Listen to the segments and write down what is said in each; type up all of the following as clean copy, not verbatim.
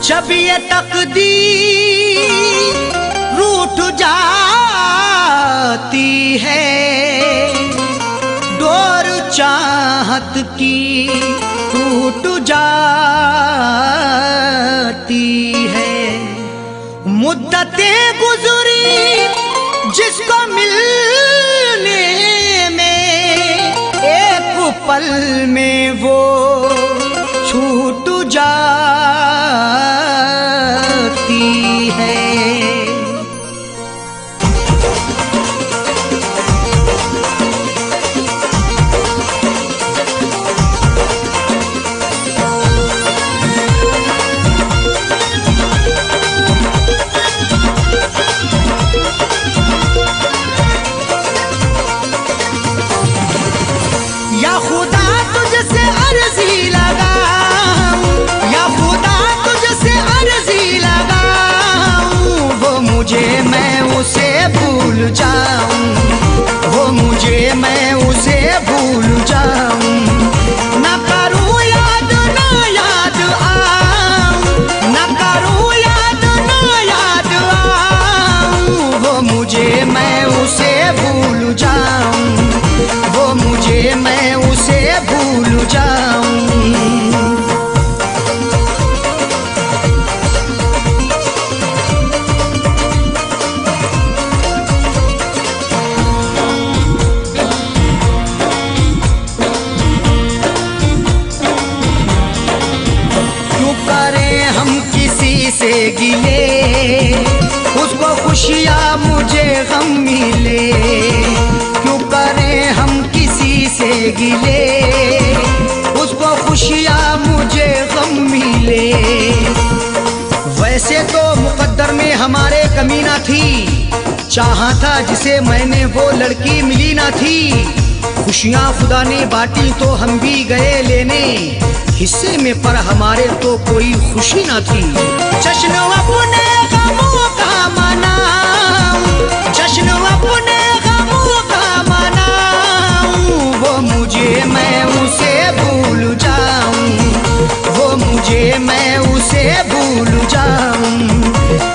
जब ये तकदीर रूठ जाती है, डोर चाहत की टूट जाती है। मुद्दतें गुजरी जिसको मिलने में, एक पल में वो छूट जाती है। या खुदा तुझसे अर्जी लगाऊं, या खुदा तुझसे अर्जी लगाऊं, वो मुझे मैं उसे भूल जाऊं, वो मुझे मैं उसे भूल जाऊं। न करूं याद ना याद आऊं, न करूं याद ना याद आऊं, वो मुझे मैं उसे भूल जाऊं, वो मुझे मैं उसे भूल जाऊं। क्यों करें हम किसी से गिले, उसको खुशियाँ मुझे गम मिले। क्यों करें हम किसी से गिले, उसको खुशियाँ मुझे गम मिले। वैसे तो मुकद्दर में हमारे कमी ना थी, चाहा था जिसे मैंने वो लड़की मिली ना थी। खुशियाँ खुदा ने बांटी तो हम भी गए लेने, हिस्से में पर हमारे तो कोई खुशी ना थी। जश्न अपने गमों का मनाऊं, जश्न अपने गमों का मनाऊं, वो मुझे मैं उसे भूल जाऊं, वो मुझे मैं उसे भूल जाऊं।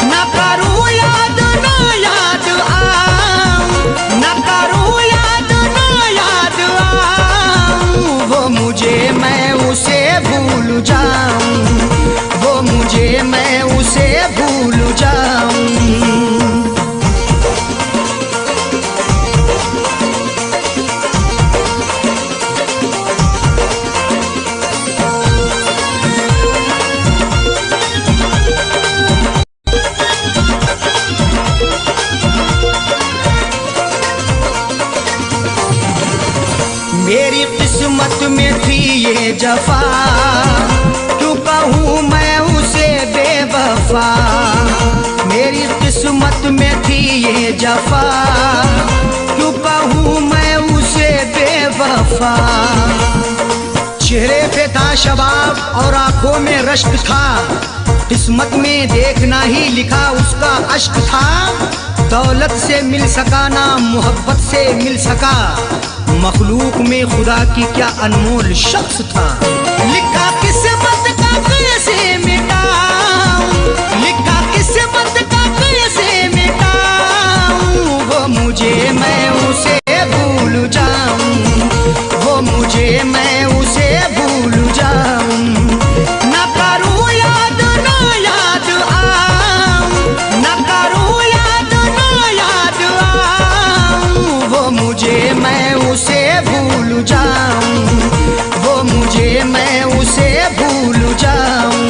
न करूं याद ना याद आऊं, न करूं याद ना याद आऊं, वो मुझे मैं उसे भूल जाऊं, वो मुझे मैं उसे भूल जाऊं। मेरी किस्मत में थी ये जफा, क्यों कहूँ मैं उसे बेवफा। मेरी किस्मत में थी ये जफा, क्यों कहूँ मैं उसे बेवफा। चेहरे पे था शबाब और आंखों में रश्क था, किस्मत में देखना ही लिखा उसका अश्क था। दौलत से मिल सका ना मोहब्बत से मिल सका, मखलूक में खुदा की क्या अनमोल शख्स था। लिखा किस्मत का कैसे मिटाऊं, लिखा किस्मत का कैसे मिटाऊं, वो मुझे मैं उसे भूल जाऊं, वो मुझे मैं उसे भूल जाऊं। न करूं याद ना याद आऊं, न करूं याद ना याद आऊं, वो मुझे मैं उसे भूल जाऊं, वो मुझे मैं उसे भूल जाऊं।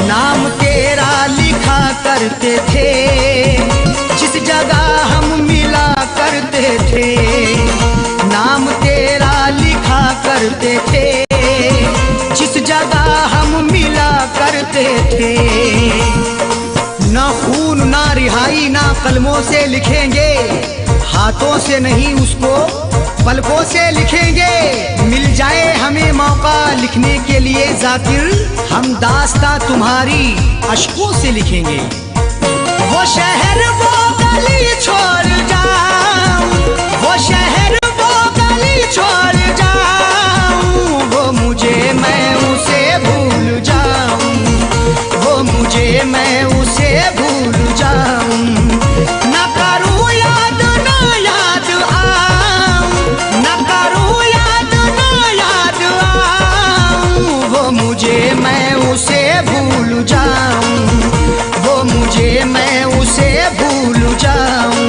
नाम तेरा लिखा करते थे, जिस जगह हम मिला करते थे। नाम तेरा लिखा करते थे, जिस जगह हम मिला करते थे। ना खून ना रिहाई ना कलमों से लिखेंगे, हाथों से नहीं उसको पलकों से लिखेंगे। मिल जाए हमें मौका लिखने के लिए जाकिर, हम हम दास्तां तुम्हारी अश्कों से लिखेंगे। वो शहर वो गली छोड़ जाऊं, वो शहर वो गली छोड़ जाऊं, वो मुझे मैं उसे भूल जाऊं, वो मुझे मैं उसे भूल जाऊं। ना करूं याद ना याद आऊं, ना करूं याद ना याद आऊं, वो मुझे मैं उसे भूल जाऊं, वो मुझे मैं उसे भूल जाऊं।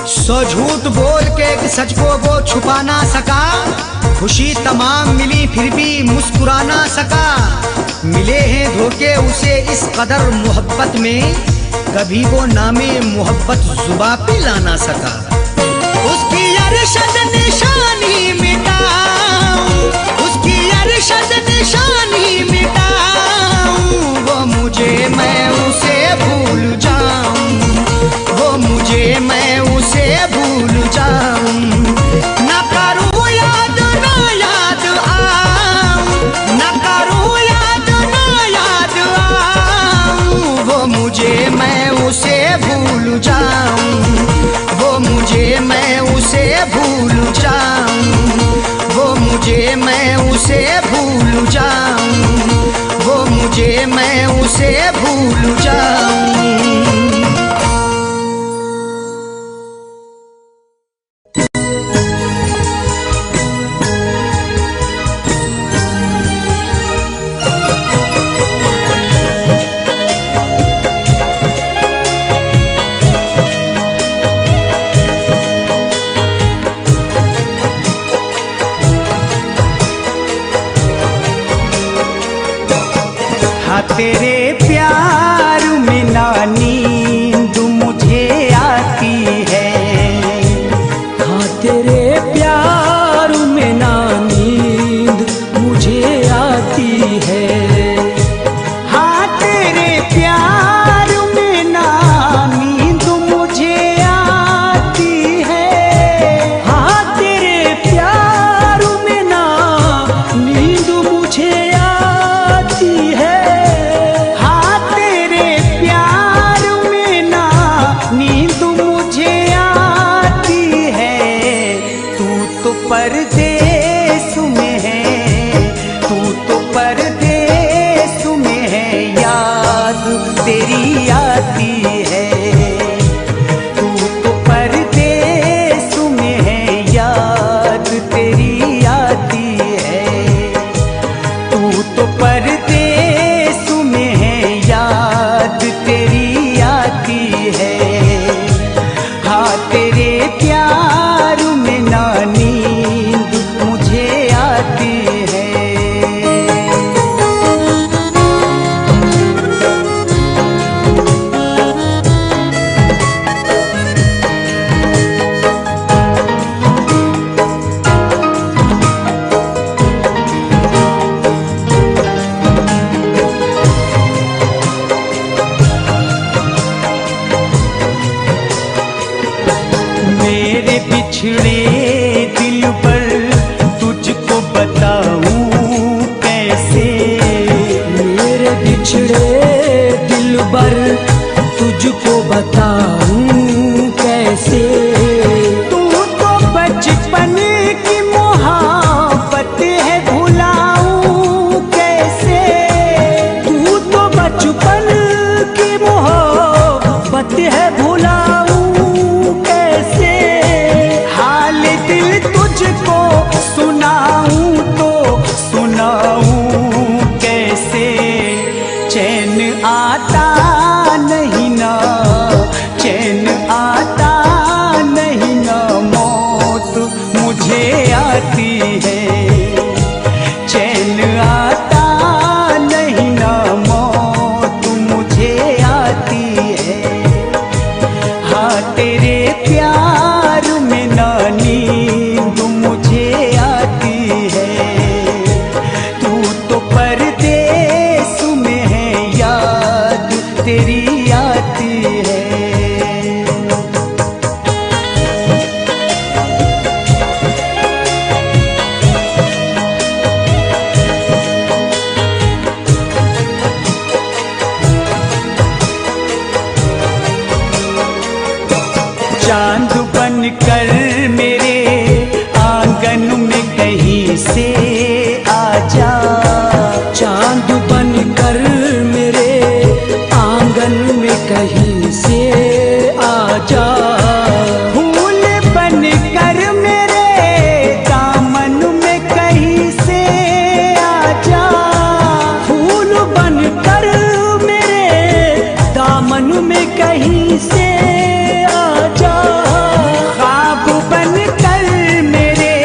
सो झूठ बोल के सच को वो छुपा ना सका, खुशी तमाम मिली फिर भी मुस्कुरा ना सका। मिले हैं धोखे उसे इस कदर मोहब्बत में, कभी वो नामे मोहब्बत जुबा पे ला ना सका। उसकी अरशद निशानी मिटाऊं, उसकी अरशद निशानी मिटाऊं, वो मुझे मैं उसे भूल जाऊं, वो मुझे मैं उसे भूल जाऊं। ना करूं याद ना याद आऊं, ना करूं याद ना याद आऊं, वो मुझे मैं उसे भूल जाऊं, वो मुझे मैं उसे भूल जाऊं, वो मुझे मैं उसे भूल जाऊं, वो मुझे मैं उसे भूल जाऊं। तेरे प्यार में ना प्यार में ना नींद मुझे आती है। तू तो परदेस में है, याद तेरी आती है। चांद बनकर मेरे आंगन में कहीं से आजा। चांद बनकर मेरे आंगन में कहीं से आजा। फूल बनकर मेरे दामन में कहीं से आजा। फूल बनकर मेरे दामन में कहीं से आजा। ख्वाब बनकर मेरे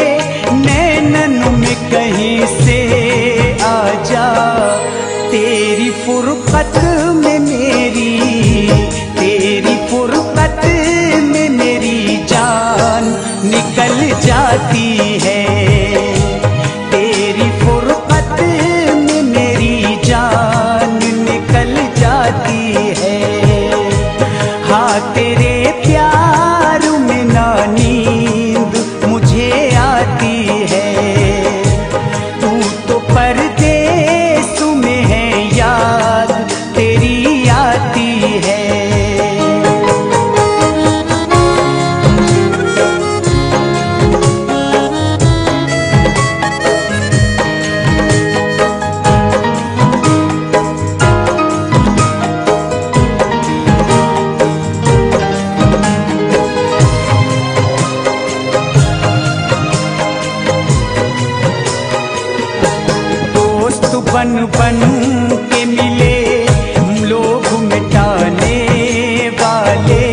नैनन में कहीं से आजा। तेरी फुरकत में मेरी, तेरी फुरकत में मेरी जान निकल जाती है। तेरी फुरकत में मेरी जान निकल जाती है। हाँ तेरे प्यार में ना नींद मुझे आती है। तू तो परदेस में है, याद तेरी आती है। दोस्त बन बन के मिले लोग मिटाने वाले।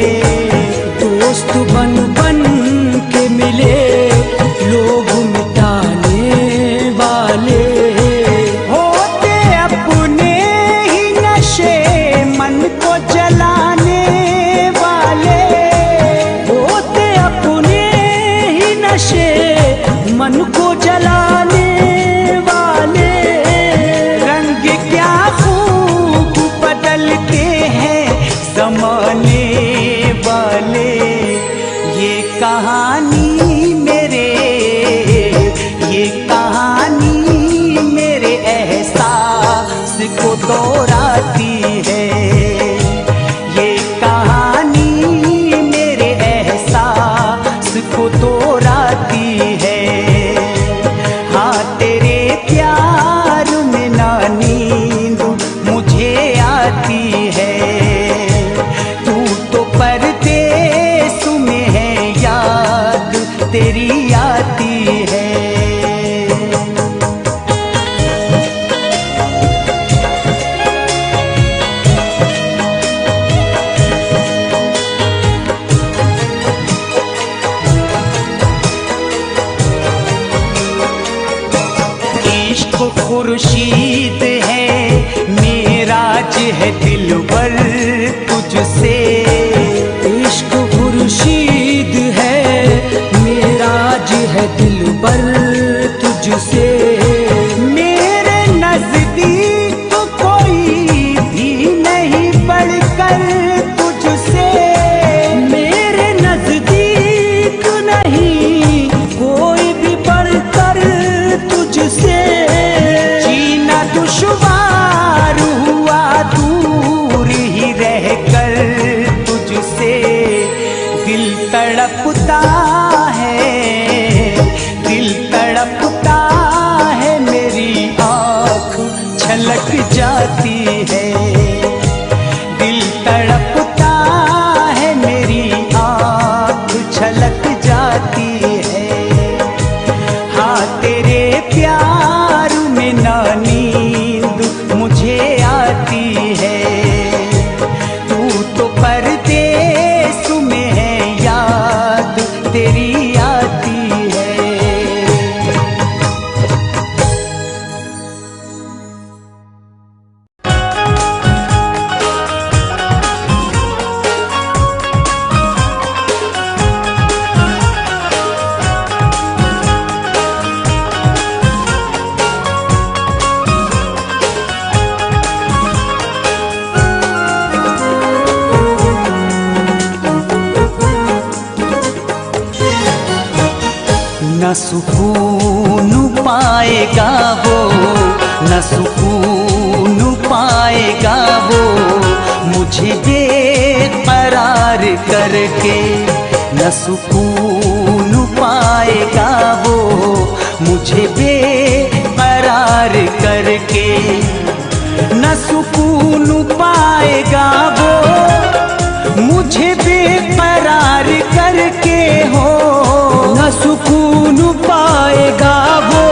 दोस्त बन बन के मिले लोग मिटाने वाले। होते अपने ही नशे मन को जलाने वाले। होते अपने ही नशे मन को जलाने वाले। रंग क्या खूब बदलते हैं जमाने वाले। ये कहानी मेरे, ये कहानी मेरे एहसास को दोहराती है। ये कहानी मेरे एहसास को दोहराती है। हाँ तेरे प्यार में ना नींद मुझे आती है। तू तो परदेस में है, याद तेरी आती है। इश्क खुर्शीद है, मेराज है दिलबर तुझसे। इश्क खुर्शीद है, मेराज है दिलबर तुझसे। मेरे नजदीक कोई भी नहीं बढ़कर तुझसे। मेरे नजदीक नहीं कोई भी बढ़कर तुझसे। जीना दुश्वार हुआ दूर ही रहकर तुझसे। दिल तड़पता है, दिल तड़पता है, मेरी आँख छलक जाती है। दिल तड़पता है, मेरी आँख छलक जाती है। हाँ तेरे प्यार में ना नींद मुझे आती है। तू तो परदेस में है, याद तेरी आती है। न सुकून पाएगा वो, न सुकून पाएगा वो मुझे बेकरार करके, न सुकून पाएगा वो मुझे बेकरार करके, न सुकून पाएगा वो मुझे बेकरार करके हो, न सुकून पाएगा वो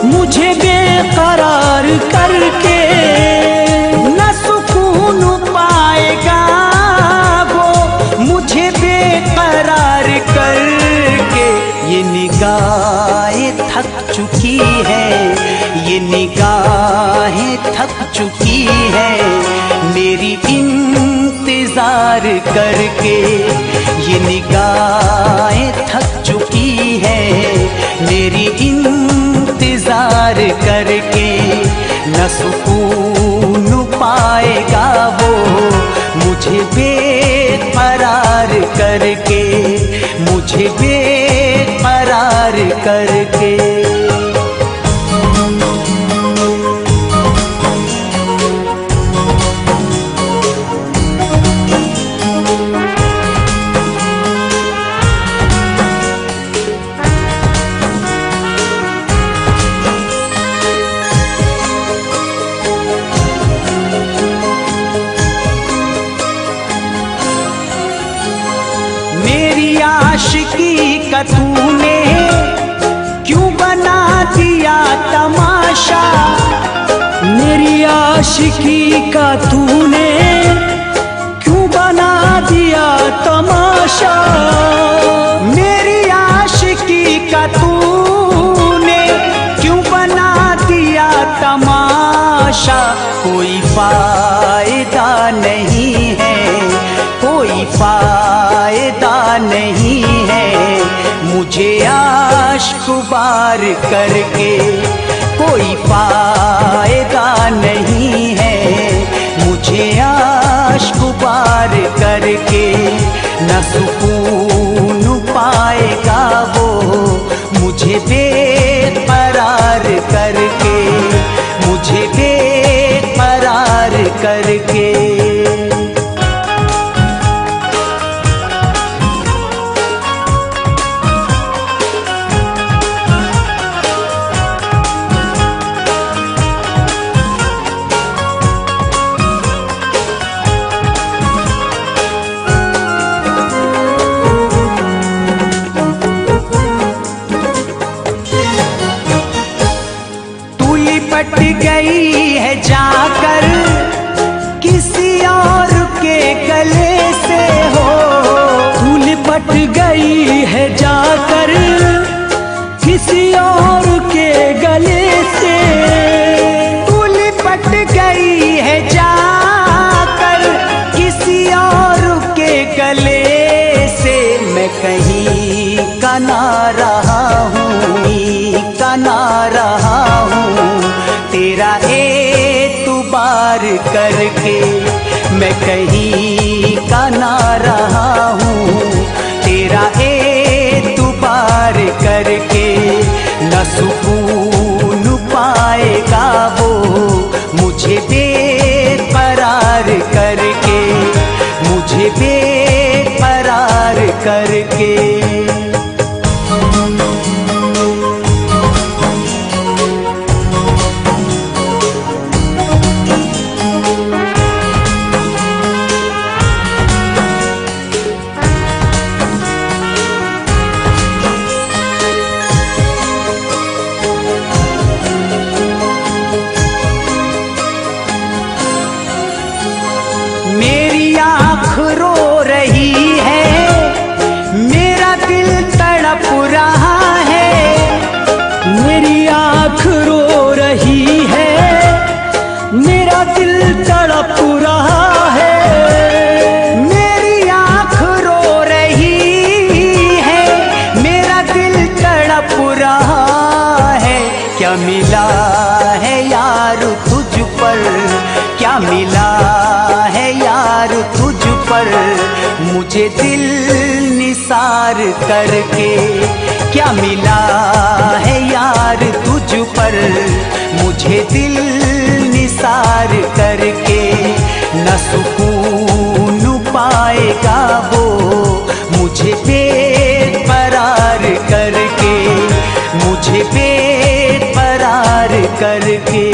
मुझे बेकरार करके, न सुकून पाएगा वो मुझे बेकरार करके। ये निगाहें थक चुकी है, ये निगाहें थक चुकी है मेरी इंतजार करके, ये निगाहें थक चुकी है मेरी इंतजार करके। न सुकून पाएगा वो मुझे बेकरार करके, मुझे बेकरार करके। मेरी आशिकी का तूने क्यों बना दिया तमाशा, मेरी आशिकी का तूने क्यों बना दिया तमाशा, मेरी आशिकी का तूने क्यों बना दिया तमाशा। कोई फायदा नहीं है, कोई फायदा नहीं है मुझे आशिक बार करके, कोई फायदा नहीं है मुझे आशिक बार करके। न सुकून पाएगा वो मुझे बेकरार करके, मुझे बेकरार करके। लिपट गई है जाकर किसी और के गले से हो, तू लिपट गई है जाकर किसी और के गले से, तू लिपट गई है जाकर किसी और के गले से। मैं कहीं का ना रहा हूँ, का ना रहा हूँ तेरा एतबार करके, मैं कहीं का ना रहा हूँ तेरा एतबार करके। न सुकून पाएगा वो मुझे बेकरार करके, मुझे बेकरार करके। मेरी आँख रो रही है, मेरा दिल तड़प रहा है, मेरी आँख रो रही है, मेरा दिल तड़प रहा है, मेरी आँख रो रही है, मेरा दिल तड़प रहा है। क्या मिला है यार तुझ पर, क्या मिला है यार तुझ पर मुझे दिल निसार करके, क्या मिला है यार तुझ पर मुझे दिल निसार करके, न सुकून पाएगा वो मुझे बेकरार करके, मुझे बेकरार करके।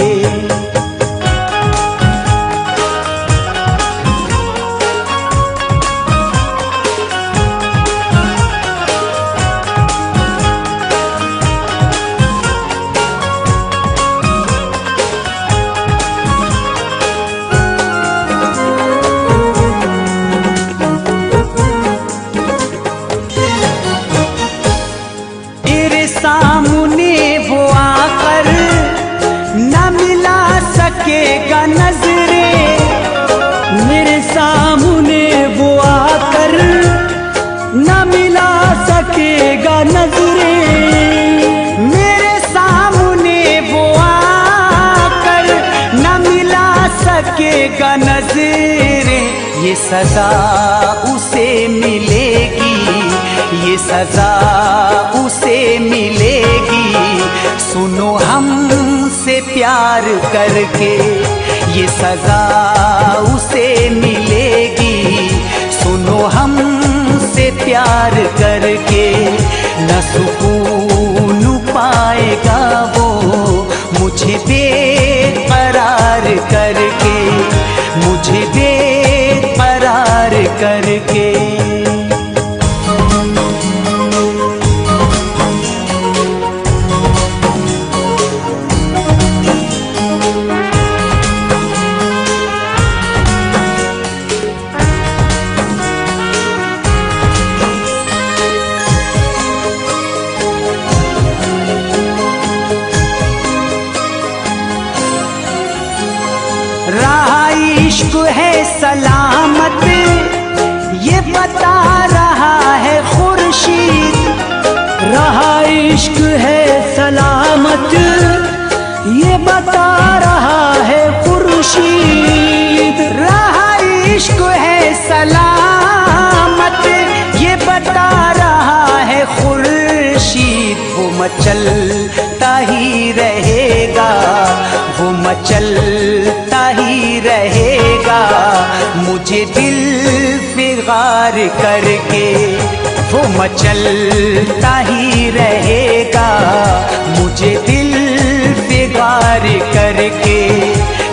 सामने वो आकर न मिला सकेगा नजरे, मेरे सामने वो आकर न मिला सकेगा नजरे, मेरे सामने वो आकर न मिला सकेगा नजरे। ये सजा उसे मिलेगी, ये सजा उसे मिलेगी, सुनो हमसे प्यार करके, ये सजा उसे मिलेगी, सुनो हमसे प्यार करके। न सुकून पाएगा वो मुझे बेकरार करके, मुझे बेकरार करके। इश्क है सलामत ये बता रहा है खुर्शीद, रहा इश्क है सलामत ये बता रहा है खुर्शीद, रहा इश्क है सलामत ये बता रहा है खुर्शीद। वो मचलता ही रहेगा, वो मचलता ही रहेगा, मुझे दिल फिगार करके, वो मचलता ही रहेगा, मुझे दिल फिगार करके।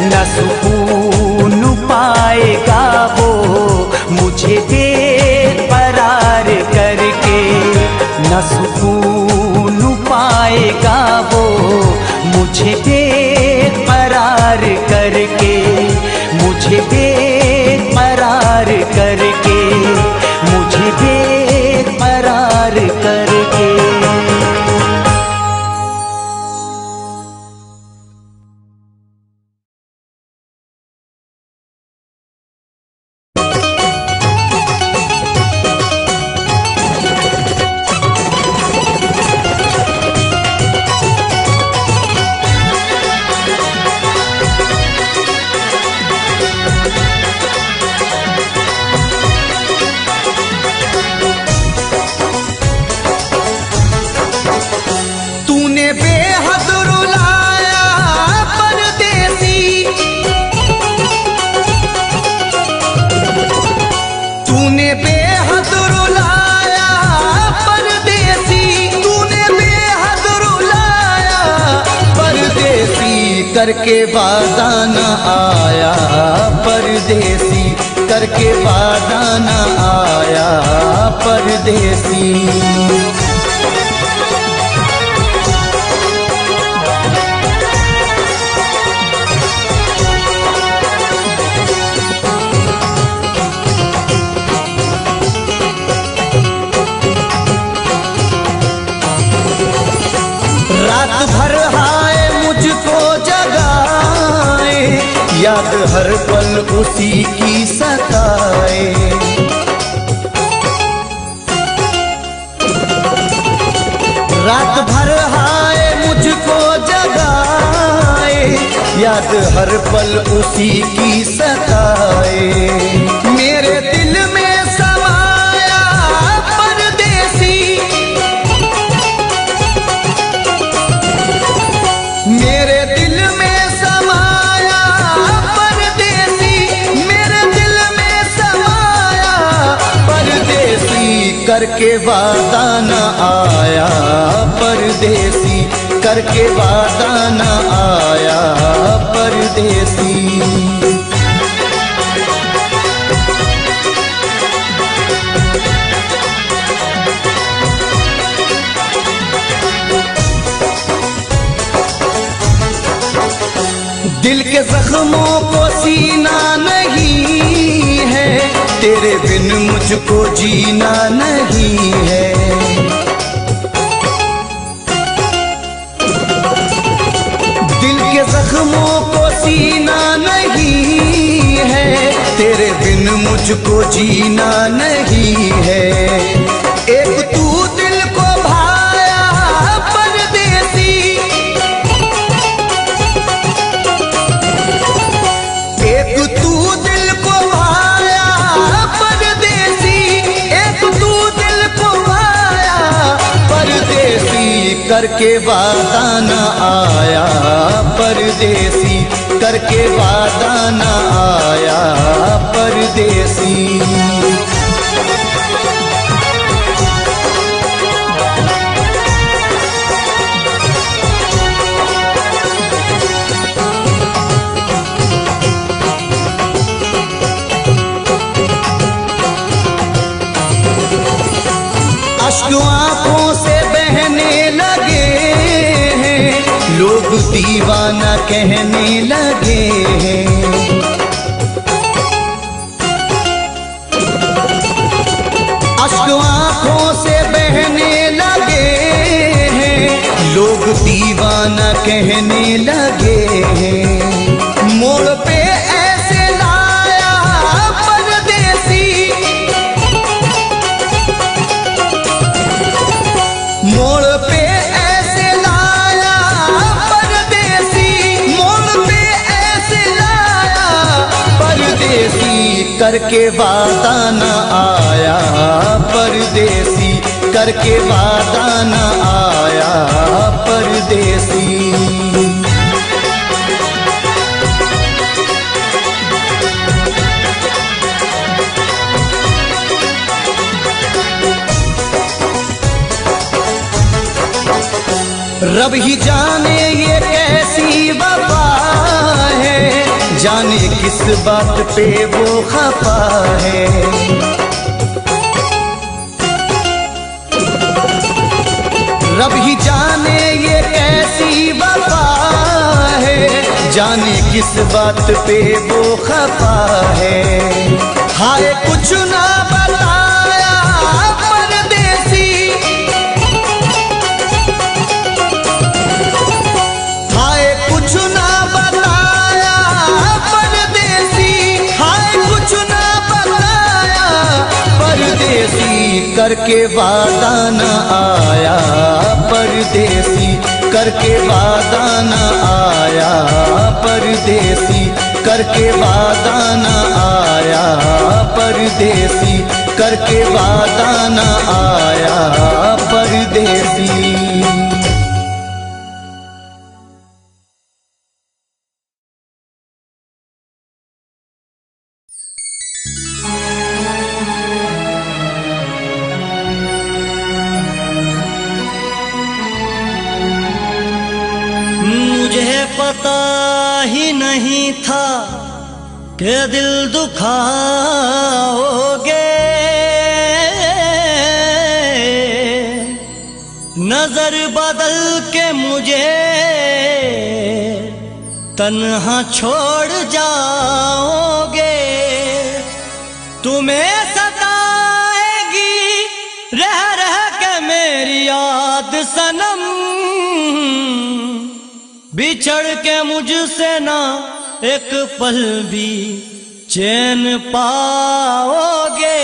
न सुकून पाएगा वो मुझे बेकरार करके, न सुकून पाएगा वो मुझे बेकरार करके, मुझे बेकरार करके, मुझे बेकरार करके। करके वादा न आया परदेसी, करके वादा न आया परदेसी। रात भर हाय मुझको जगाए, याद हर पल उसी की सताए। रात भर हाय मुझको जगाए, याद हर पल उसी की सताए। मेरे दिल में समाया परदेसी, वादा न आया परदेसी, करके वादा न आया परदेसी। दिल के जख्मों को सीना नहीं है, तेरे बिन मुझको जीना नहीं है। दिल के जख्मों को सीना नहीं है, तेरे बिन मुझको जीना नहीं है। एक तू दिल को भाया परदेसी, एक तू दिल को भाया परदेसी, एक तू दिल को भाया परदेसी, करके वादा न आया परदेसी, करके वादा न आया परदेसी। अश्क आंखों से बहने लगे हैं, लोग दीवाना कहने लगे हैं। अश्क आंखों से बहने लगे हैं, लोग दीवाना कहने लगे हैं। मोड़ पे ऐसे लाया परदेसी, मोड़ पे ऐसे लाया परदेसी, मोड़ पे ऐसे लाया परदेसी, करके वादा न आया परदेसी, करके वादा न आया परदेसी। रब ही जाने ये कैसी वफा है, जाने किस बात पे वो खफा है। रब ही जाने ये कैसी वफा है, जाने किस बात पे वो खफा है। हाय कुछ ना बताया परदेसी, हाय कुछ ना बताया परदेसी, हाय कुछ ना बताया परदेसी, करके वादा न आया परदेसी, करके वादा न आया परदेसी, करके वादा न आया परदेसी, करके वादा न आया परदेसी। मुझे पता ही नहीं था कि दिल दुखाओगे, नजर बदल के मुझे तन्हा छोड़ जाओगे। तुम्हें सताएगी रह रह के मेरी याद सनम, बिछड़ के मुझसे ना एक पल भी चैन पाओगे।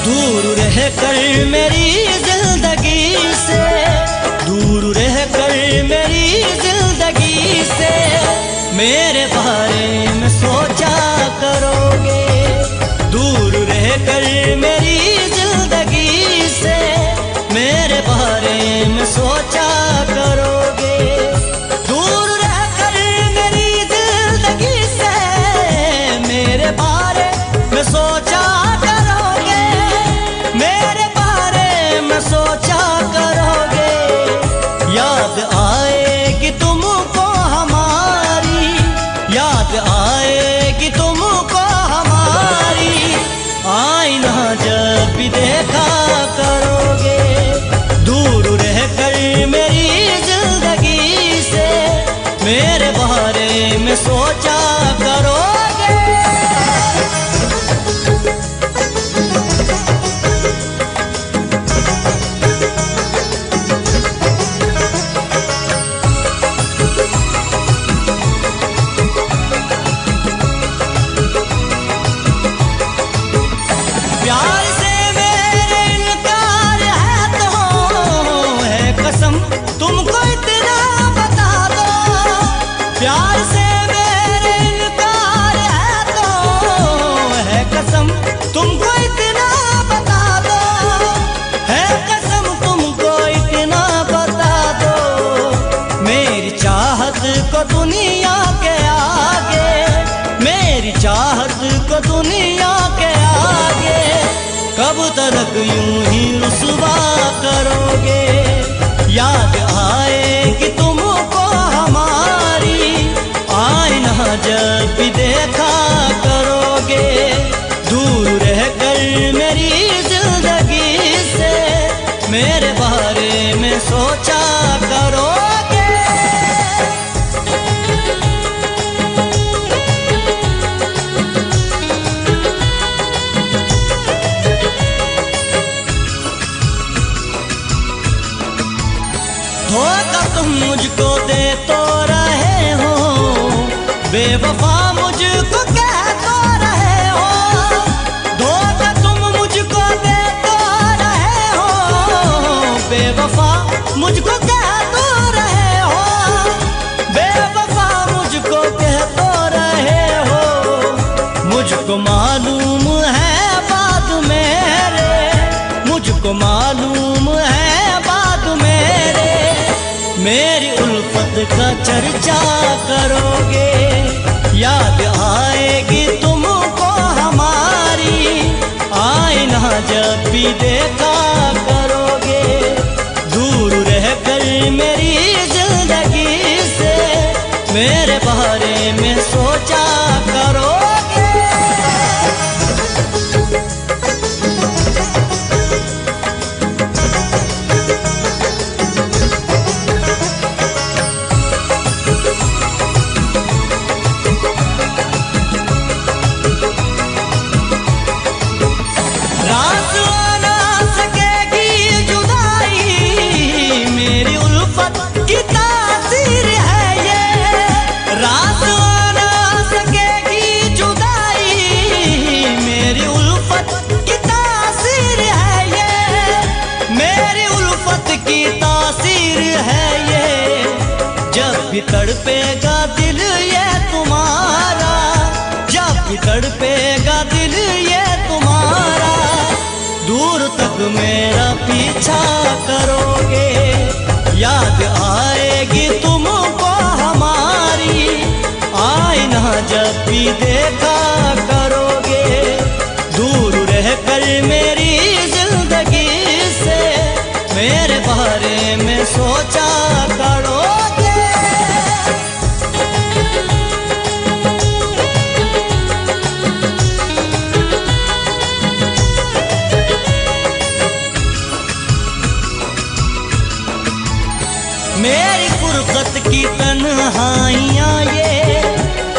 दूर रह कर मेरी जिंदगी से, दूर रह कर मेरी जिंदगी से, मेरे बारे में सोच रहकर मेरी जिंदगी से मेरे बारे में सोचा करोगे। दूर रहकर मेरी जिंदगी से मेरे बारे में सोचा करोगे, मेरे बारे में सोचा करोगे। याद आएगी तुमको हमारी, याद आएगी तुमको हमारी, आईना जब भी देखा करोगे। दूर रहकर मेरी जिंदगी से मेरे बारे में सोचा करोगे। प्यार से मेरे इनकार है तो है कसम तुमको इतना बता दो। प्यार से मेरे इनकार है तो है कसम तुमको इतना बता दो, है कसम तुमको इतना बता दो। मेरी चाहत को दुनिया के आगे, मेरी चाहत को दुनिया के आगे कब तक यूं ही रुसवा करोगे। याद आएगी तुमको हमारी, आईना जब भी देखा करोगे। दूर रहकर मेरी जिंदगी से मेरे बारे में सोचा करोगे। धोखा तुम मुझको दे तो रहे हो, बेवफा मुझको कह तो रहे हो। धोखा तुम मुझको दे तो रहे हो, बेवफा मुझको कह तो रहे हो, बेवफा मुझको कह तो रहे हो। मुझको मालूम है बात मेरे, मुझको मालूम है बात मेरे, मेरी उल्फत का चर्चा करोगे। याद आएगी तुमको हमारी, आईना जब भी देखा करोगे। दूर रहकर मेरी जिंदगी से मेरे बारे में सोचा करोगे। रात ना सकेगी जुदाई, मेरी उल्फत की तासीर है ये। रात ना सकेगी जुदाई, मेरी उल्फत की तासीर है ये, मेरी उल्फत की तासीर है ये। जब भी तड़पेगा दिल ये तुम्हारा, जब भी तड़पेगा दिल ये तुम्हारा, दूर तक मेरा पीछा करोगे। याद आएगी तुमको हमारी, आईना जब भी देखा करोगे। दूर रहकर मेरी जिंदगी से मेरे बारे में सोचा करोगे। मेरी फुर्सत की तन्हाइयाँ ये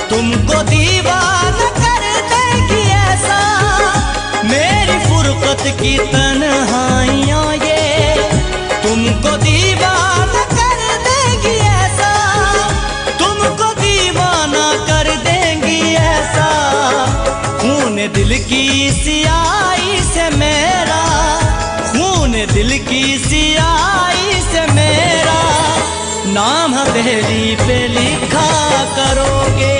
तुमको दीवाना कर देगी ऐसा। मेरी फुर्सत की तन्हाइयाँ ये तुमको दीवाना कर देगी ऐसा, तुमको दीवाना कर देंगी ऐसा। खून दिल की सियाही से मेरा, खून दिल की सियाही से मेरा, नाम हथेली पे लिखा करोगे।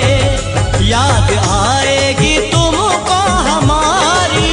याद आएगी तुमको हमारी,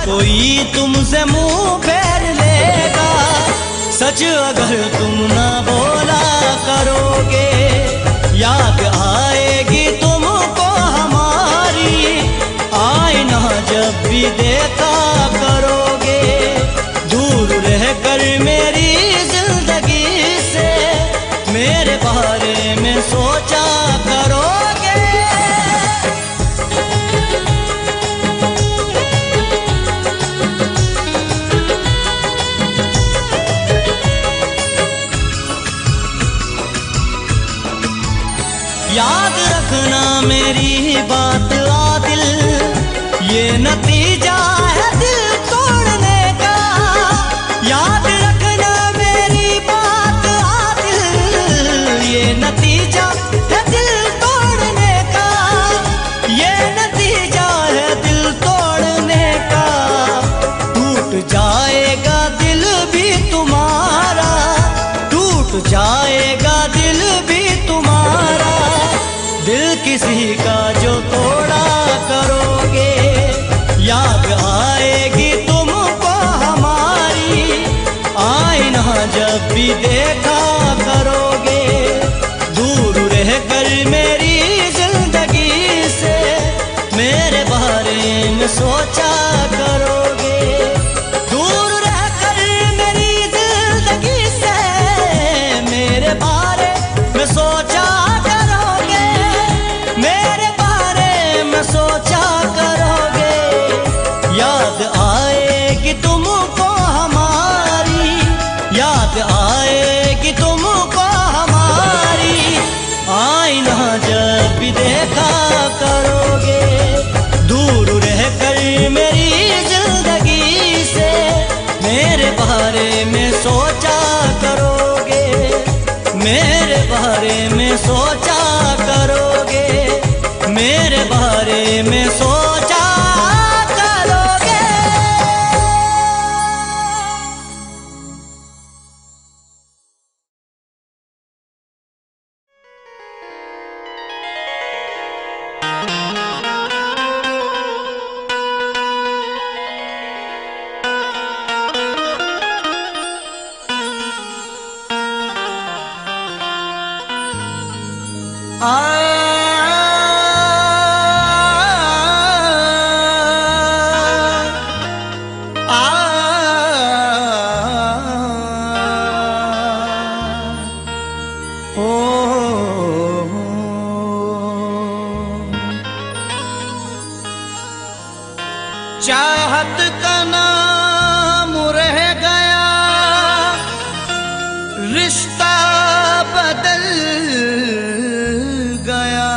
कोई तुमसे मुंह फेर लेगा, सच अगर तुम ना बोला करोगे, याद आएगी तुमको हमारी, आईना जब भी देखा करोगे। दूर रहकर मेरी जिंदगी से मेरे बारे में सोचा करोगे। याद रखना मेरी बात आदिल, ये नतीजा है दिल तोड़ने का। याद रखना मेरी बात आदिल, ये नतीजा है दिल तोड़ने का, ये नतीजा है दिल तोड़ने का। टूट जाएगा दिल भी तुम्हारा, टूट जाएगा दिल भी तुम्हारा, दिल किसी का जो तोड़ा करोगे, याद आएगी तुमको हमारी, आईना जब भी देखा करोगे। दूर रहकर मेरी जिंदगी से मेरे बारे में सोचा करोगे। दूर रहकर मेरी जिंदगी से मेरे बारे में सोचा करोगे, मेरे बारे में सोचा करोगे। याद आएगी तुमको हमारी, याद आएगी तुमको हमारी, आईना जब भी देखा करोगे। दूर रहकर मेरी जिंदगी से मेरे बारे में सोचा करोगे, मेरे बारे में सोचा करोगे, मेरे बारे में सोचा करोगे। चाहत का नाम रह गया, रिश्ता बदल गया,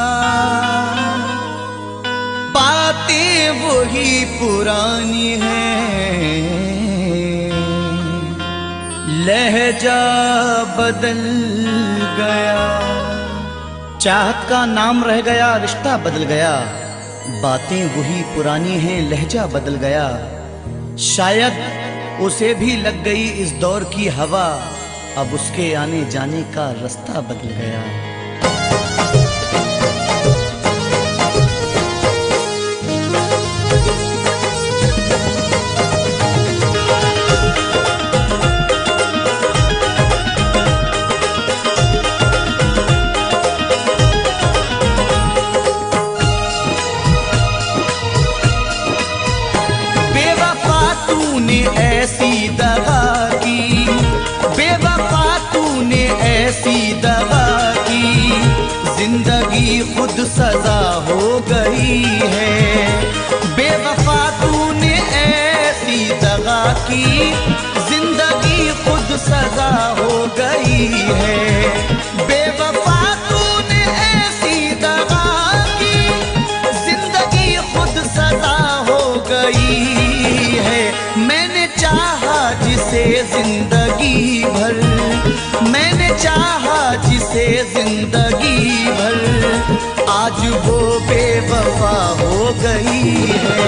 बातें वही पुरानी हैं, लहजा बदल गया। चाहत का नाम रह गया, रिश्ता बदल गया, बातें वही पुरानी हैं, लहजा बदल गया। शायद उसे भी लग गई इस दौर की हवा, अब उसके आने जाने का रास्ता बदल गया। ऐसी दगा की, बेवफा तूने ऐसी दगा की, जिंदगी खुद सजा हो गई है। बेवफा तूने ऐसी दगा की, जिंदगी खुद सजा हो गई है। बेवफा तूने ऐसी दगा की, जिंदगी खुद सजा हो गई है। मैंने चाहा जिसे जिंदगी भर, मैंने चाहा जिसे जिंदगी भर, आज वो बेवफा हो गई है।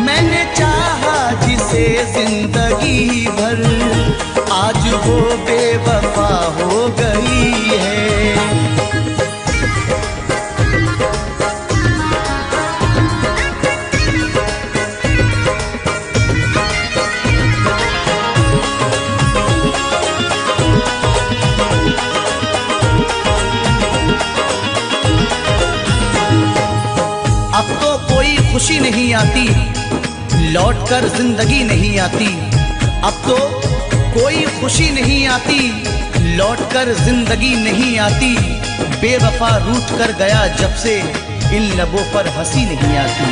मैंने चाहा जिसे जिंदगी भर, आज वो बेवफा हो गई है। आती, लौट कर जिंदगी नहीं आती। अब तो कोई खुशी नहीं आती, लौट कर जिंदगी नहीं आती। बेवफा रूठ कर गया जब से, इन लबों पर हंसी नहीं आती।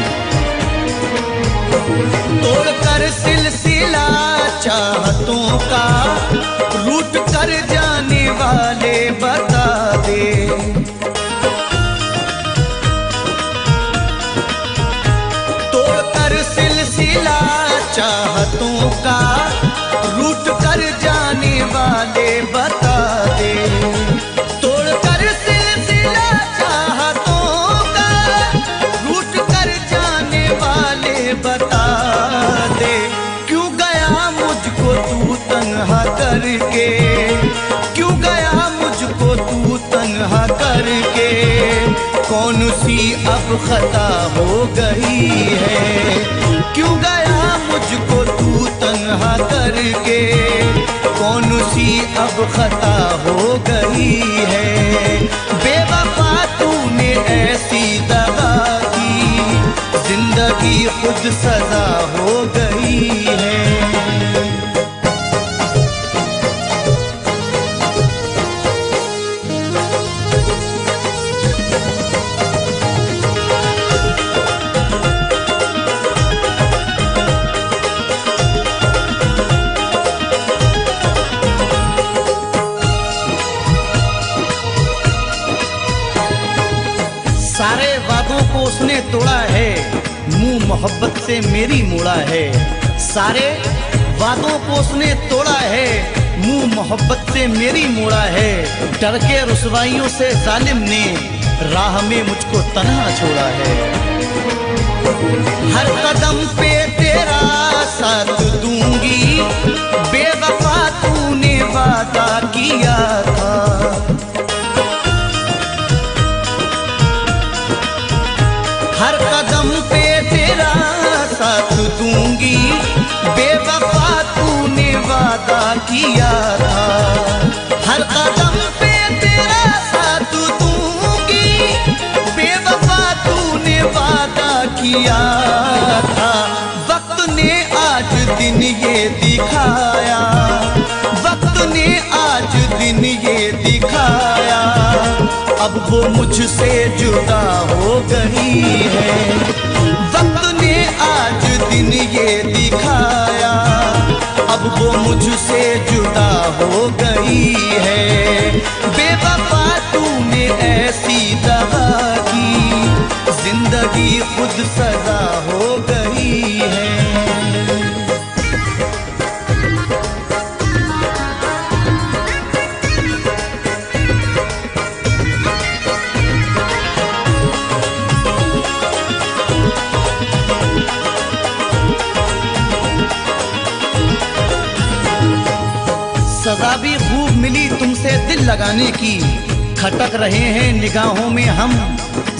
तोड़कर सिलसिला चाहतों का, रूठ कर जाने वाले बता दे। तोड़कर सिलसिला चाहतों का, रूठ कर जाने वाले बता दे। तोड़कर सिलसिला चाहतों का, रूठ कर जाने वाले बता दे। क्यों गया मुझको तू तन्हा करके, क्यों गया मुझको तू तन्हा करके। कौन सी अब खता हो गई है, क्यों गया मुझको तू तन्हा करके। कौन सी अब खता हो गई है। बेवफा तूने ऐसी दगा की, जिंदगी खुद सजा हो गई है। सारे वादों को उसने तोड़ा है, मुंह मोहब्बत से मेरी मोड़ा है। सारे वादों को उसने तोड़ा है, मुंह मोहब्बत से मेरी मोड़ा है। डर के रुसवाइयों से जालिम ने राह में मुझको तन्हा छोड़ा है। हर कदम पे तेरा साथ दूंगी, बेवफा तूने वादा किया था। हर कदम पे तेरा साथ दूंगी, बेवफा तूने वादा किया था। हर कदम पे तेरा साथ दूंगी, बेवफा तूने वादा किया था। वक्त ने आज दिन ये दिखाया, वक्त ने आज दिन ये दिखाया। अब वो मुझसे जुदा हो गई है। वक्त ने आज दिन ये दिखाया, अब वो मुझसे जुदा हो गई है। बेवफा तूने ऐसी दगा की, जिंदगी खुद सजा हो गई है। सजा भी खूब मिली तुमसे दिल लगाने की, खटक रहे हैं निगाहों में हम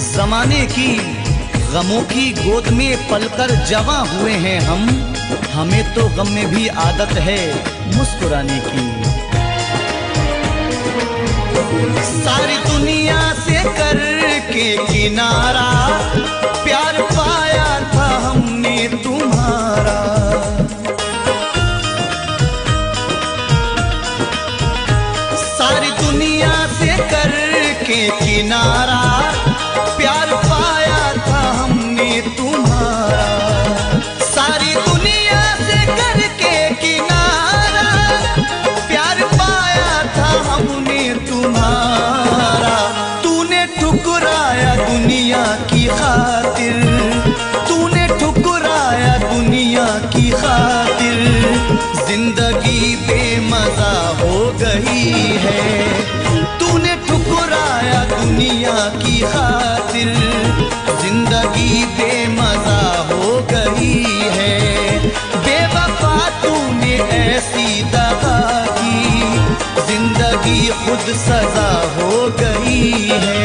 जमाने की। गमों की गोद में पलकर जवां हुए हैं हम, हमें तो गम में भी आदत है मुस्कुराने की। सारी दुनिया से करके किनारा, प्यार पाया था हमने तुम्हारा। सारी दुनिया से करके किनारा, प्यार पाया था हमने तुम्हारा। सारी दुनिया से करके किनारा, प्यार पाया था हमने तुम्हारा। तूने ठुकराया दुनिया की खातिर, तूने ठुकराया दुनिया की खातिर। जिंदगी बेमजा हो गई है, तूने ठुकराया दुनिया की खातिर। जिंदगी बेमजा हो गई है। बेवफा तूने ऐसी दगा की, जिंदगी खुद सजा हो गई है।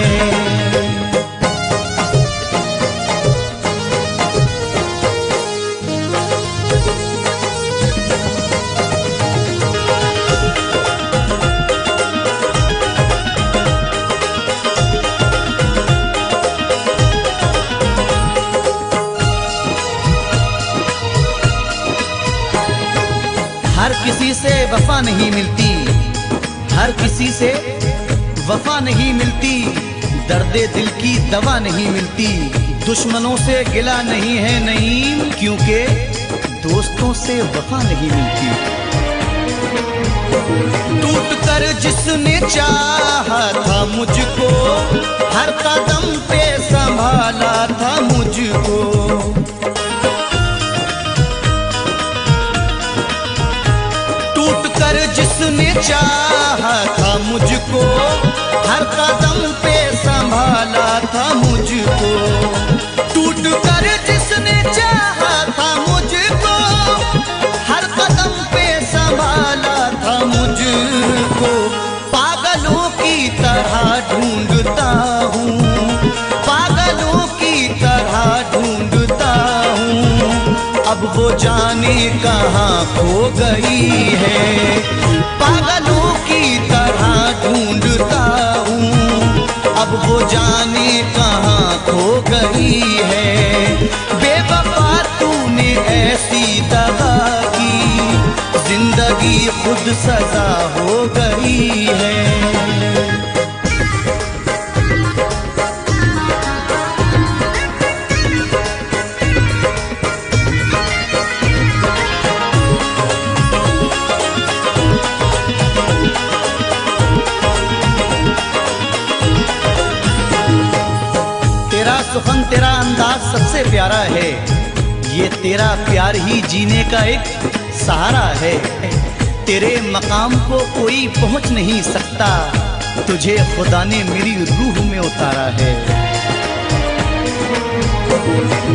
हर किसी से वफा नहीं मिलती, हर किसी से वफा नहीं मिलती, दर्दे दिल की दवा नहीं मिलती। दुश्मनों से गिला नहीं है नईम, क्योंकि दोस्तों से वफा नहीं मिलती। टूट कर जिसने चाहा था मुझको, हर कदम पे संभाला था मुझको। टूट कर जिसने चाहा था मुझको, हर कदम पे संभाला था मुझको। टूट कर जिसने चाहा था मुझको, हर कदम पे संभाला था मुझको। पागलों की तरह ढूंढता हूँ, पागलों की तरह ढूंढता हूँ, अब वो जाने कहाँ खो गई है। पागलों की तरह ढूंढता हूँ, अब वो जाने कहाँ खो गई है। बेवफा तूने ऐसी दगा की, जिंदगी खुद सजा हो गई है। तेरा सुखन, तेरा अंदाज सबसे प्यारा है, ये तेरा प्यार ही जीने का एक सहारा है। तेरे मकाम को कोई पहुंच नहीं सकता, तुझे खुदा ने मेरी रूह में उतारा है।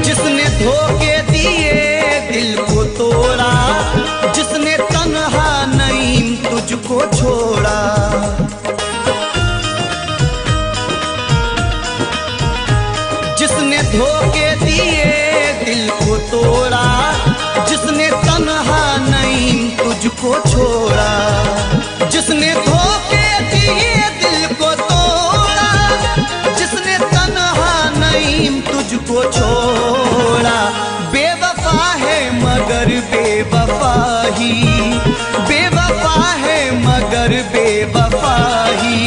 जिसने धोखे दिए दिल को तोड़ा, जिसने तन्हा नईम तुझको छोड़ा। जिसने धोखे दिए दिल को तोड़ा, जिसने तन्हा नईम तुझको छोड़ा। जिसने धोखे दिए दिल को तोड़ा, जिसने तन्हा नईम तुझको छोड़ा। बेवफा है मगर बेवफा ही, बेवफा है मगर बेवफा ही,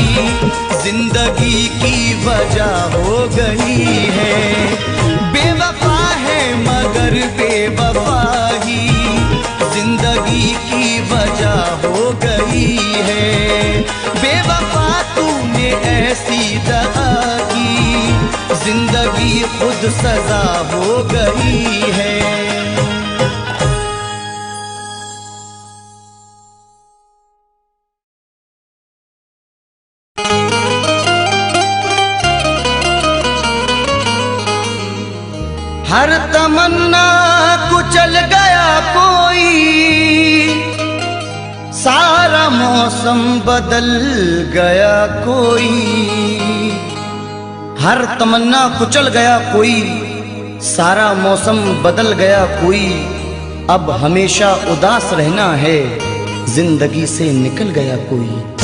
जिंदगी की वजह हो गई है। बेवफा है मगर बेवफा ही, जिंदगी की वजह हो गई है। बेवफा तूने ऐसी दगा की, जिंदगी खुद सजा हो गई है। हर तमन्ना कुचल गया कोई, सारा मौसम बदल गया कोई। हर तमन्ना कुचल गया कोई, सारा मौसम बदल गया कोई। अब हमेशा उदास रहना है, जिंदगी से निकल गया कोई।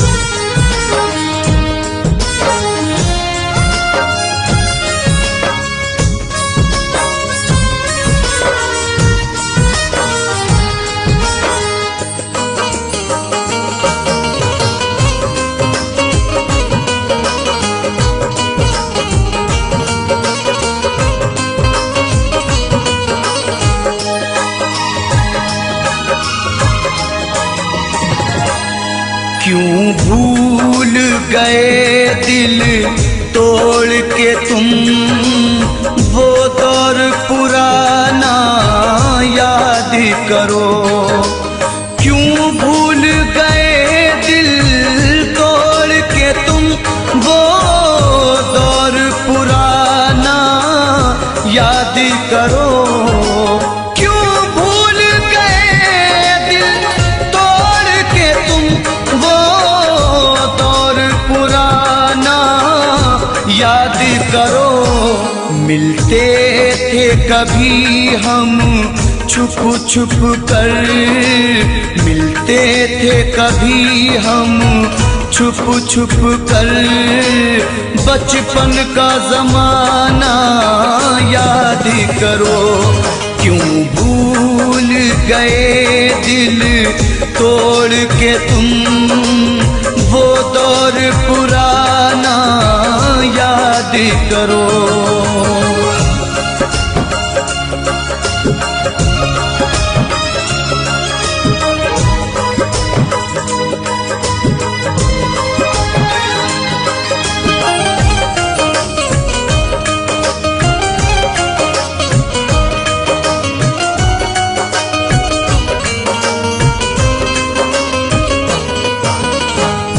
क्यों भूल गए दिल तोड़ के तुम, वो दौर पुराना याद करो। क्यों भूल गए दिल तोड़ के तुम, वो दौर पुराना याद करो। याद करो मिलते थे कभी हम छुप छुप कर, मिलते थे कभी हम छुप छुप कर। बचपन का जमाना याद करो, क्यों भूल गए दिल तोड़ के तुम वो दौर पुराना याद करो।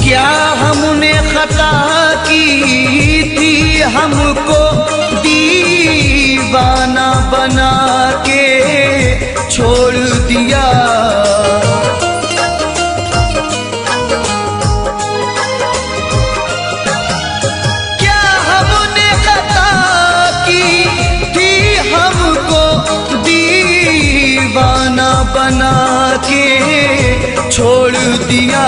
क्या हमने खता की थी हमको दीवाना बना के छोड़ दिया। क्या हमने खता की थी हमको दीवाना बना के छोड़ दिया।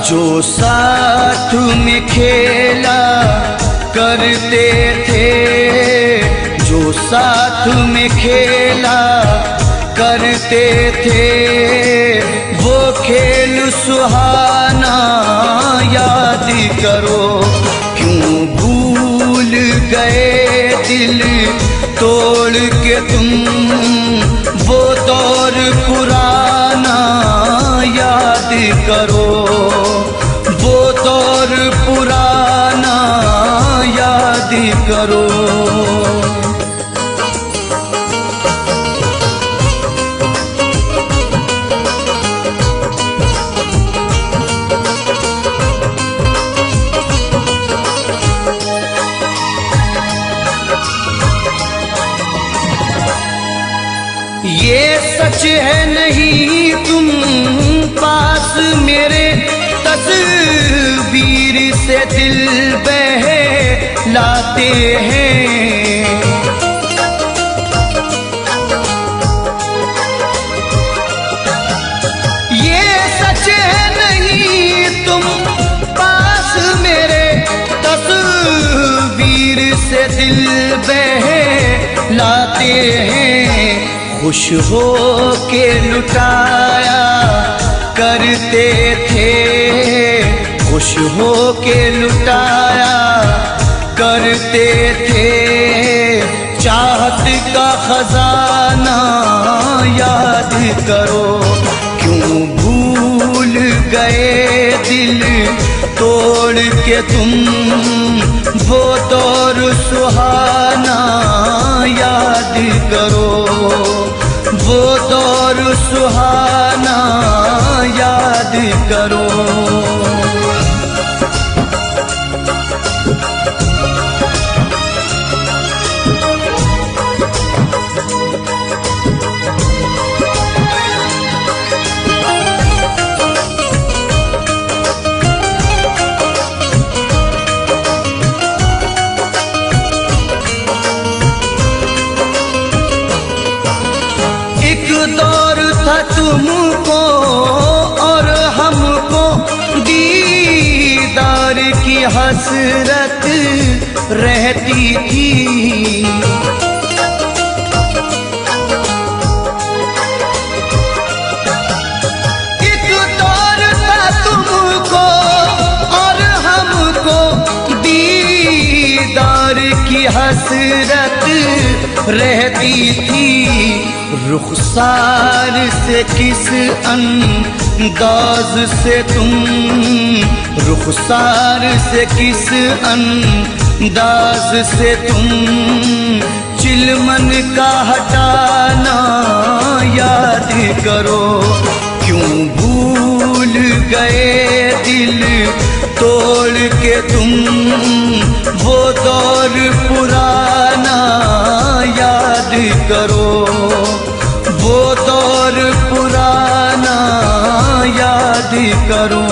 जो साथ में खेला करते थे, जो साथ में खेला करते थे, वो खेल सुहाना याद करो। क्यों भूल गए दिल तोड़ के तुम वो दौर पुराना याद करो। वो दौर पुराना याद करो। ये सच है नहीं तुम पास मेरे, तस्वीर से दिल बहलाते हैं। ये सच है नहीं तुम पास मेरे, तस्वीर से दिल बहलाते हैं। खुश हो के लुटाया करते थे, खुश हो के लुटाया करते थे। चाहत का खजाना याद करो। क्यों भूल गए दिल तोड़ के तुम वो दौर सुहाना याद करो। वो दौर सुहाना याद करो। दौर था तुमको और हमको दीदार की हसरत रहती थी। एक दौर था तुमको और हमको दीदार की हसरत रहती थी। रुखसार से किस अंदाज से तुम, रुखसार से किस अंदाज से तुम चिलमन का हटाना याद करो। क्यों भूल गए दिल तोड़ के तुम वो दौर पुराना याद करो। वो दौर पुराना याद करो।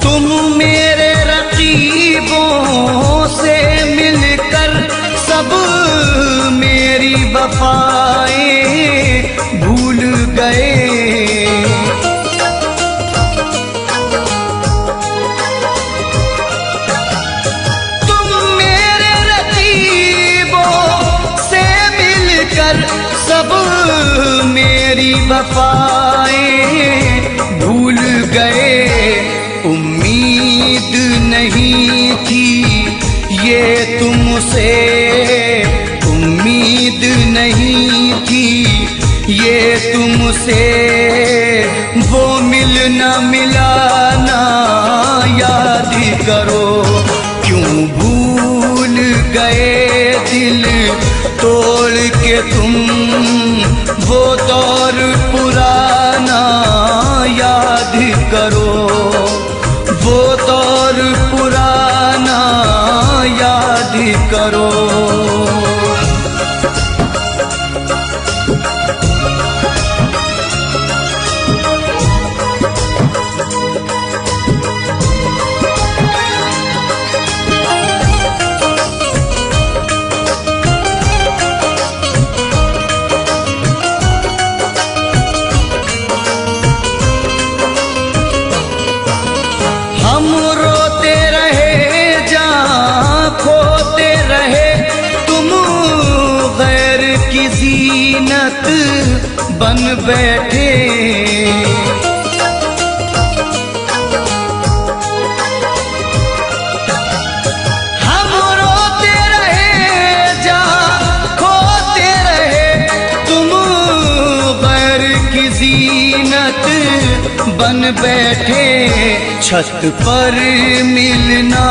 तुम मेरे रकीबों से मिलकर सब मेरी वफाएं वफाएं भूल गए। उम्मीद नहीं थी ये तुमसे, उम्मीद नहीं थी ये तुमसे। वो मिलना मिलाना याद करो, क्यों भूल गए दिल तोड़ के तुम। वो दौर पुराना याद करो, वो दौर पुराना याद करो। बन बैठे हम रोते रहे जा खोते रहे, तुम गैर की जीनत बन बैठे। छत पर मिलना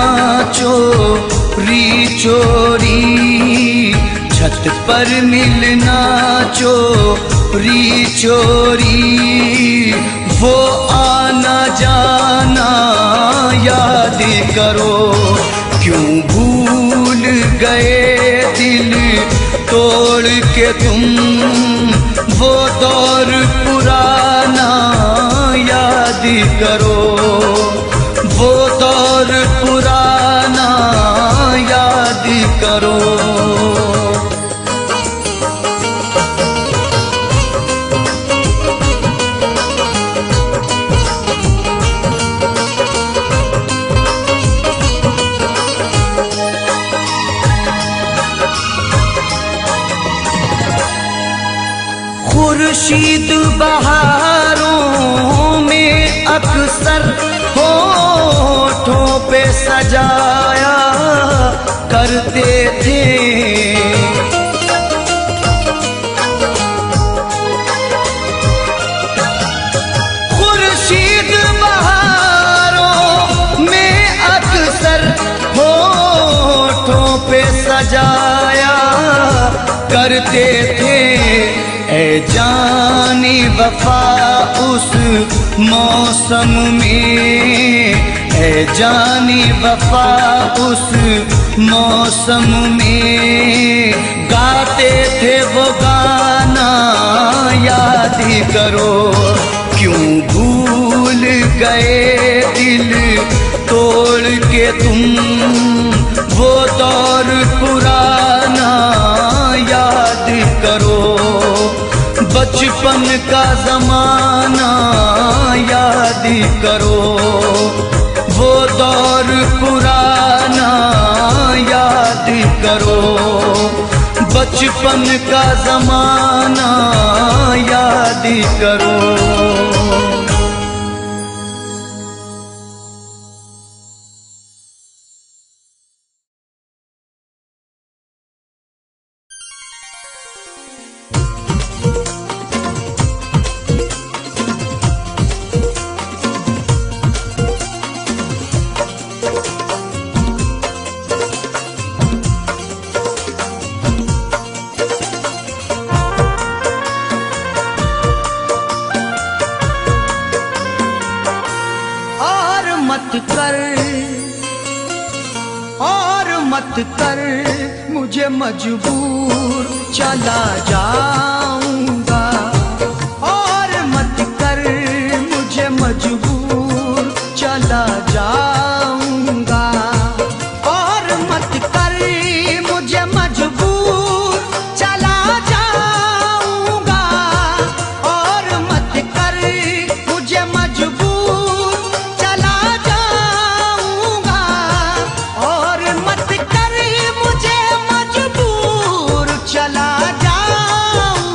चोरी चोरी, छत पर मिलना चोरी चोरी। वो आना जाना याद करो, क्यों भूल गए दिल तोड़ के तुम। वो दौर पुराना याद करो, वो दौर पुराना याद करो। खुर्शीद बहारों में अक्सर होठों पे सजाया करते थे। खुर्शीद बहारों में अक्सर होठों पे सजाया करते थे। ऐ जाने वफा उस मौसम में, ऐ जाने वफा उस मौसम में। गाते थे वो गाना याद करो, क्यों भूल गए दिल तोड़ के तुम। वो दौर पुराना याद करो, बचपन का ज़माना याद करो। वो दौर पुराना याद करो, बचपन का ज़माना याद करो। मत कर मुझे मजबूर, चला जाऊंगा। और मत कर मुझे मजबूर, चला जाऊंगा। और मत कर मुझे मजबूर, चला जाऊंगा। और मत कर मुझे मजबूर, चला जाऊंगा। और मत कर मुझे मजबूर, चला जाऊंगा।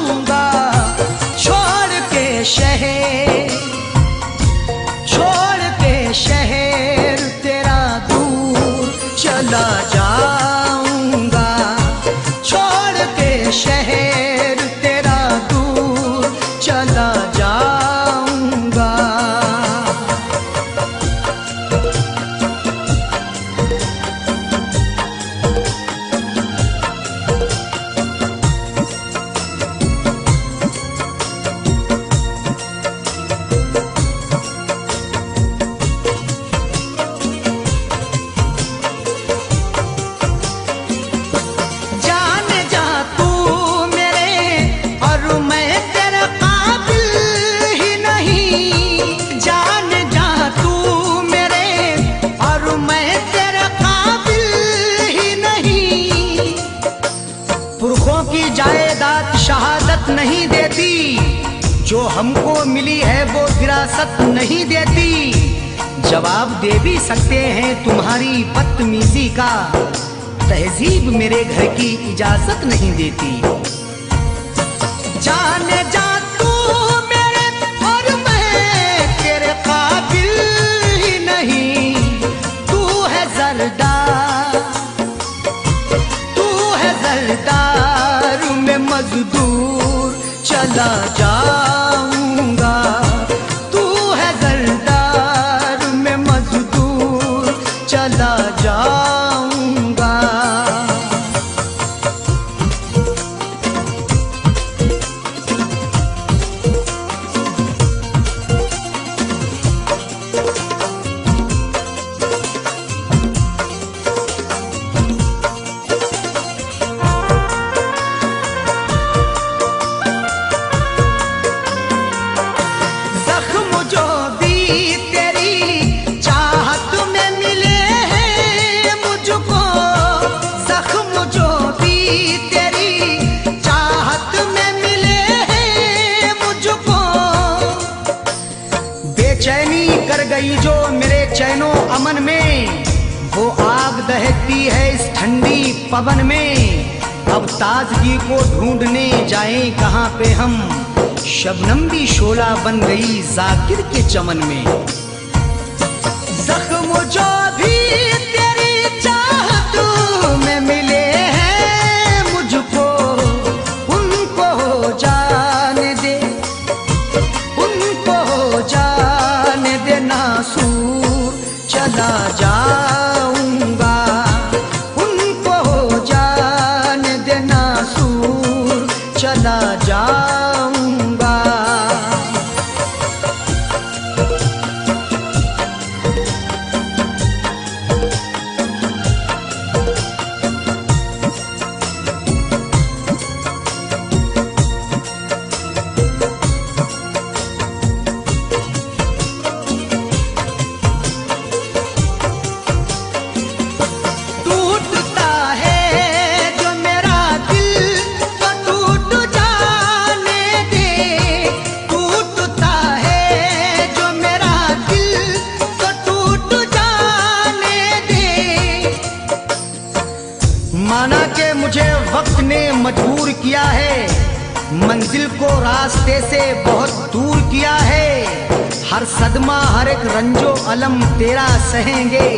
नहीं देती, जो हमको मिली है वो विरासत नहीं देती। जवाब दे भी सकते हैं तुम्हारी बदतमीजी का, तहजीब मेरे घर की इजाजत नहीं देती। जाने जा तू मेरे और मैं तेरे काबिल ही नहीं। तू है जरदार, तू है जरदार, मैं मजदूर चला जाऊंगा। तू है जरदार, मैं मजदूर चला जाऊंगा। जख्म जो भी तेरी चाहत में मिले हैं मुझको, जख्म जो भी तेरी चाहत में मिले हैं मुझको। बेचैनी कर गई जो मेरे चैनो अमन में, वो आग दहकती है इस ठंडी पवन में। अब ताजगी को ढूंढने जाएं कहाँ पे हम, शबनम भी शोला बन गई जाकिर के चमन में। जख्म जो भी तेरी चाहत में मिले हैं मुझको, उनको जाने दे, उनको जाने दे नासूर चला जाऊंगा। उनको जाने दे नासूर चला जाऊंगा। टूटता है जो मेरा दिल तो टूट जाने दे। टूटता है जो मेरा दिल तो टूट जाने दे। माना कि मुझे वक्त ने मजबूर किया है, मंजिल को रास्ते से बहुत दूर किया है। हर सदमा हर एक रंजो अलम तेरा सहेंगे,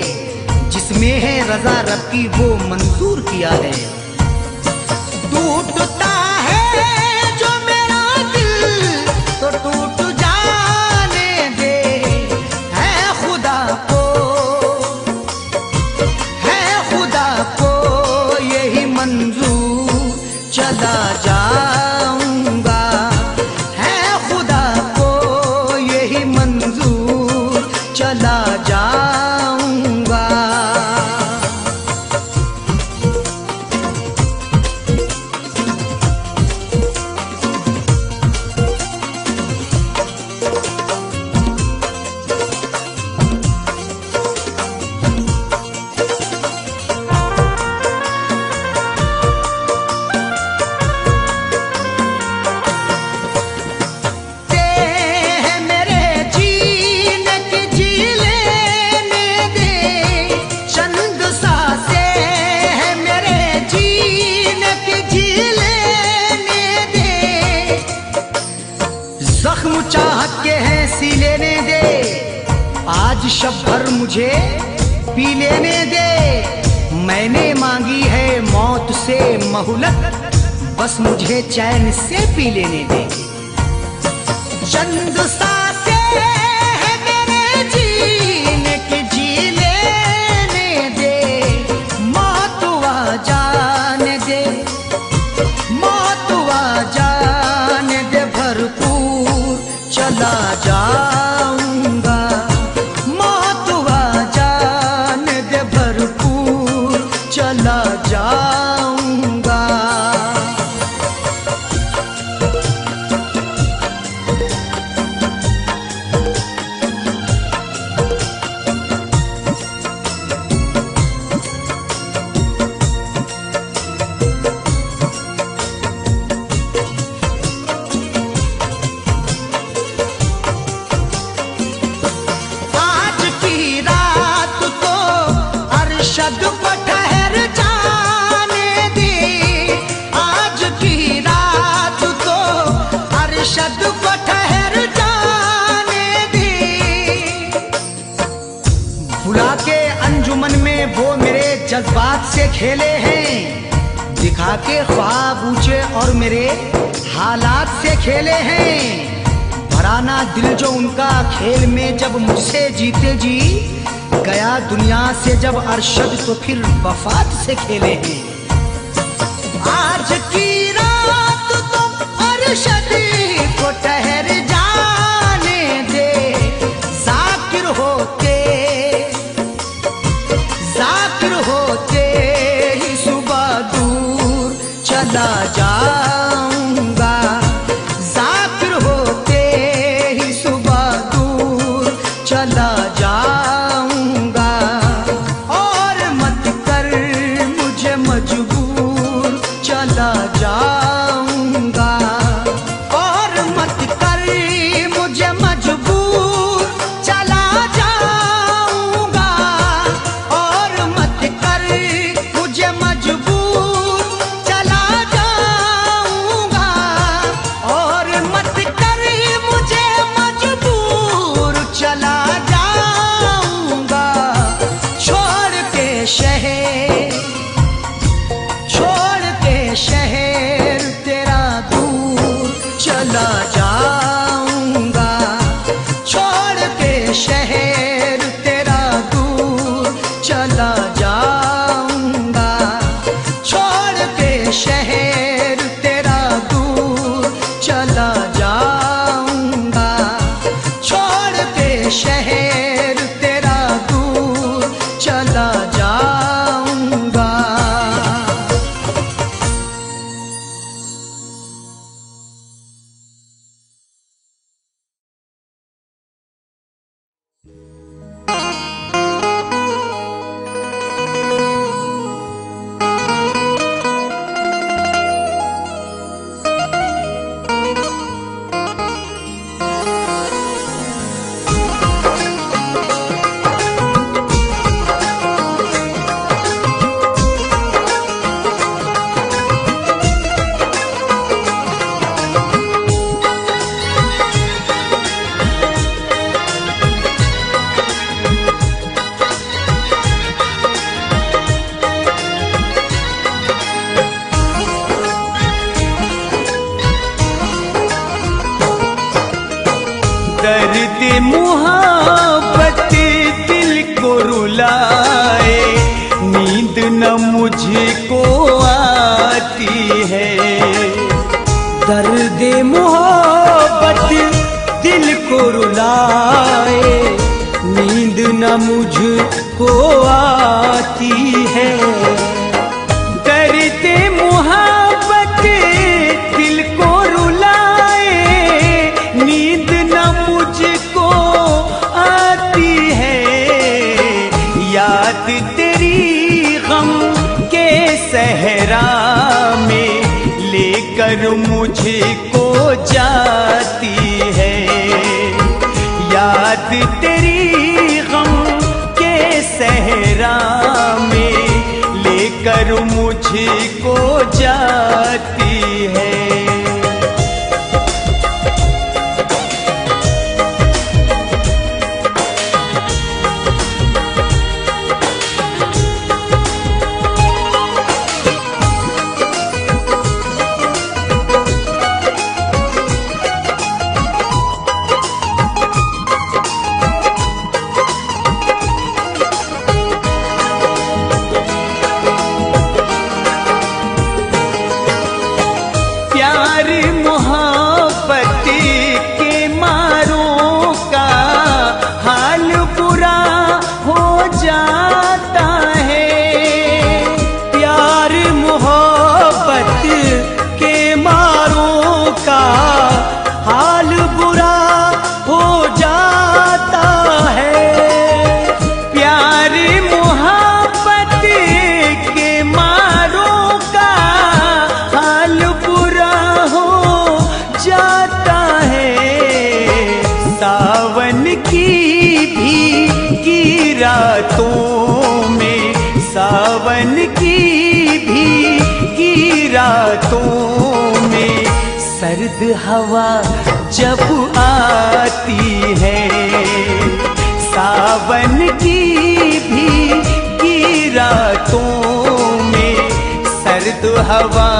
जिसमें है रजा रब की वो मंजूर किया है। टूटता है जो मेरा दिल तो टूट जाने दे। है खुदा को, है खुदा को यही मंजूर चला जाऊंगा। है खुदा को यही मंजूर चला जाऊंगा। ते मेरे जीने की जी लेने दे, चंद सांसे है मेरे जीने की जी लेने दे। जख्म चाहत के हैं सी लेने दे, आज शब भर मुझे पी लेने दे। मैंने मांगी है मौत से मोहलत, बस मुझे चैन से पी लेने दे। चंद सांसे है मेरे जीने की जी लेने दे। मौत आ जाने दे, मौत आ जाने दे, भरपूर चला जाऊंगा। मौत आ जाने दे, भरपूर चला जाऊंगा। अरशद को ठहर जाने दे, आज की रात तो अरशद को ठहर जाने दे। बुला के अंजुमन में वो मेरे जज्बात से खेले हैं, दिखा के ख्वाब ऊंचे और मेरे हालात से खेले हैं। भराना दिल जो उनका खेल में जब मुझसे जीते जी, गया दुनिया से जब अरशद तो फिर वफात से खेले हैं। आज की रात तो अरशद को ठहर जाने दे, जाकिर होते ही सुबह दूर चला जाऊंगा, जाकिर होते ही सुबह दूर चला जाऊंगा। और मत कर मुझे मजबूर चला जाऊंगा, और मत कर मुझे मजबूर चला जाऊंगा, और मत कर मुझे मजबूर चला जाऊंगा, और मत कर मुझे मजबूर चला जाऊंगा। छोड़ के शहर तेरा दूर चला जाऊंगा, छोड़ के शहर तेरा दूर चला जाऊंगा, छोड़ के शहर तेरा दूर चला जाऊंगा, छोड़ के शहर तेरा दूर चला जाऊंगा। दर्द मुहब्बत दिल को रुलाए, नींद न मुझको आती है। दर्द मोहब्बत दिल को रुलाए, नींद न मुझको आती है। दर्द मुहब्बत दिल को रुलाए, नींद न मुझको आती है। याद तेरी गम के सहरा में लेकर मुझको जाती है। याद तेरी गम के सहरा में लेकर मुझको जाती है। सर्द हवा जब आती है, सावन की भी रातों में सर्द हवा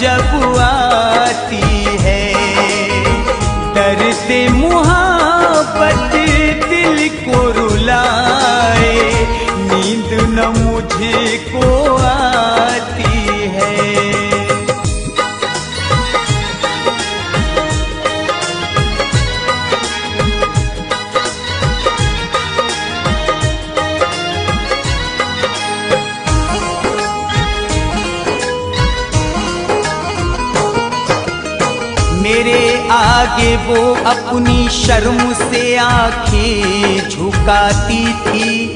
जब आती है, दर्द मुहब्बत दिल को रुलाए, नींद न मुझको आती है। मेरे आगे वो अपनी शर्म से आंखें झुकाती थी,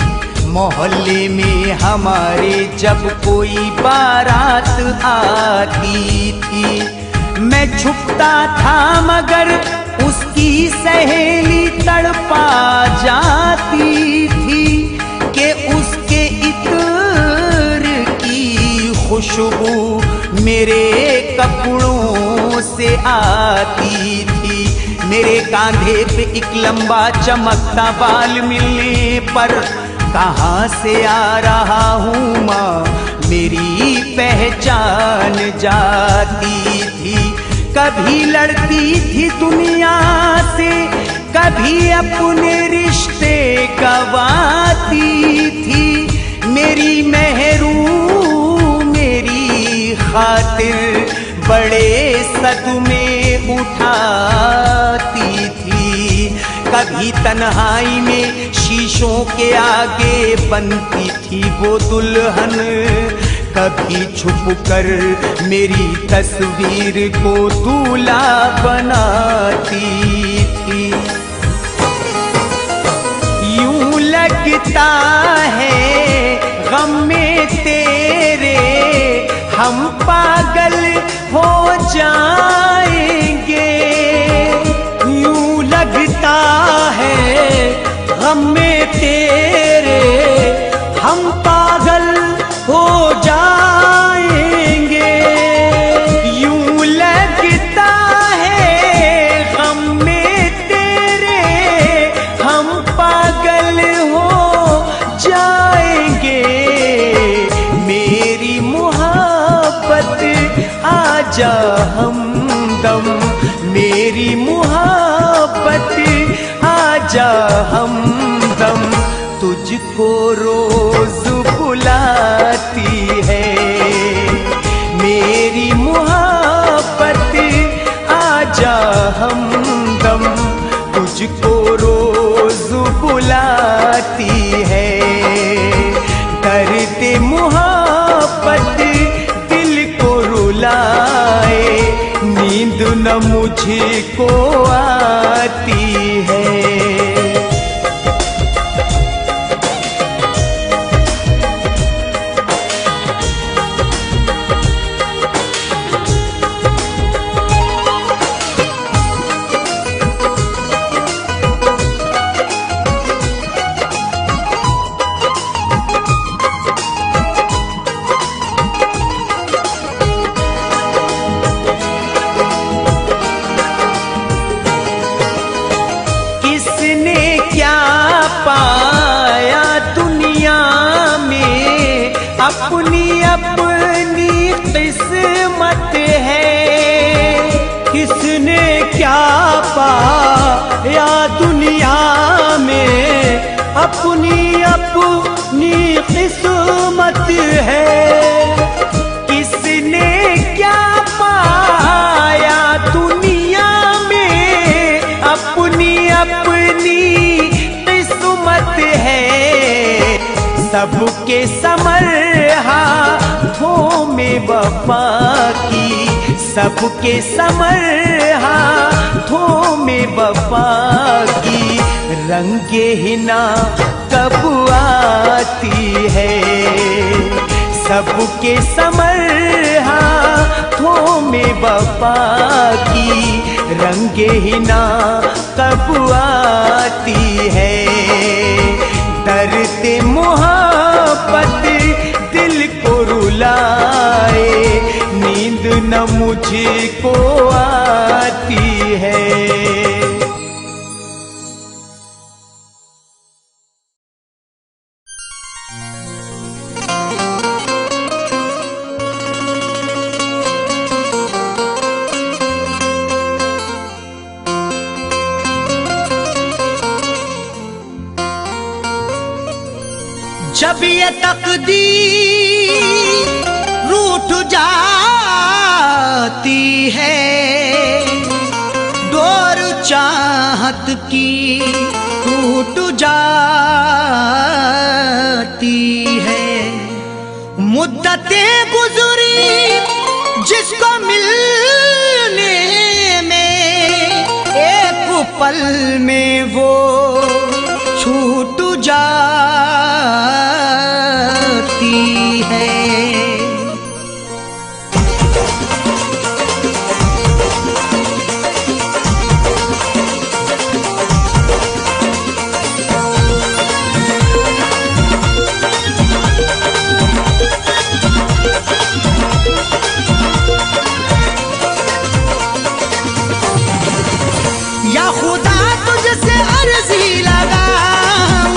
मोहल्ले में हमारे जब कोई बारात आती थी। मैं छुपता था मगर उसकी सहेली तड़पा जाती थी कि उसके इत्र की खुशबू मेरे कपड़ों से आती थी। मेरे कांधे पे एक लंबा चमकता बाल मिलने पर कहाँ से आ रहा हूँ माँ मेरी पहचान जाती थी। कभी लड़ती थी दुनिया से, कभी अपने रिश्ते गवाती थी। मेरी मेहरू मेरी खातिर बड़े सदमे उठाती थी। कभी तन्हाई में शीशों के आगे बनती थी वो दुल्हन, कभी छुप कर मेरी तस्वीर को दूल्हा बनाती थी। यूं लगता है गम में तेरे हम पागल हो जाएंगे। यूं लगता है गम में तेरे हम पागल हो जाएंगे। यूं लगता है गम में तेरे हम पागल हो जाएंगे। मेरी मोहब्बत आजा हमदम, मेरी मोहब्बत आजा हमदम, तुझको रोज बुलाती है। मेरी मोहब्बत आजा हमदम, तुझको रोज बुलाती है। दर्द मोहब्बत दिल को रुलाए, नींद न मुझको आती है। अपनी अपनी किस्मत है। किसने क्या पाया दुनिया में, अपनी अपनी किस्मत है। किसने क्या पाया दुनिया में, अपनी अपनी किस्मत है। सबके समर हाथों में वफा की, सबके समर हाथों में वफा की। रंगे हिना कब आती है, सबके समर हाथों में वफा की। रंगे हिना कब आती है। दर्द मोहब्बत दिल को रुलाए, नींद न मुझको जब ये तकदीर रूठ जाती है, डोर चाहत की टूट जाती है। मुद्दतें गुजरी जिसको मिलने में, एक पल में वो छूट जाती है। या खुदा तुझसे अर्जी लगाऊं,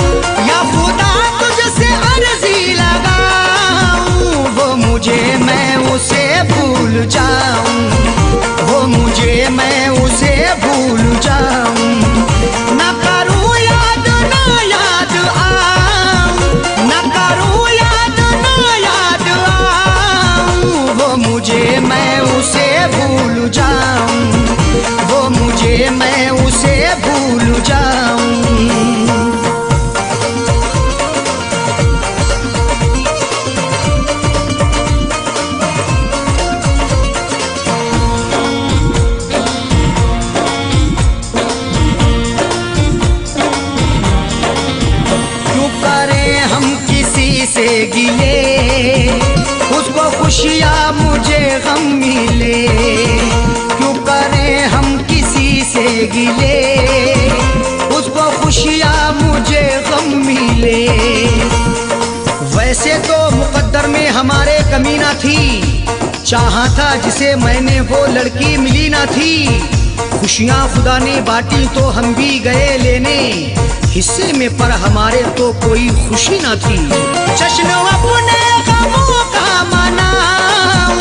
या खुदा तुझसे अर्जी लगाऊं, वो मुझे मैं उसे भूल जाऊं, वो मुझे मैं उसे भूल जाऊं। न करूं याद ना याद आऊं, न करूं याद ना याद आऊं, वो मुझे मैं उसे भूल जाऊं, वो मुझे मैं उसे भूल जाऊं। क्यों करें हम किसी से गिले, उसको खुशियाँ मुझे गम मिले। क्यों करें हम किसी से गिले, उसको खुशियाँ मुझे गम मिले। वैसे तो मुकद्दर में हमारे कमी ना थी, चाहा था जिसे मैंने वो लड़की मिली ना थी। खुशियाँ खुदा ने बांटी तो हम भी गए लेने, हिस्से में पर हमारे तो कोई खुशी ना थी। जश्न अपने गमों का मनाऊं,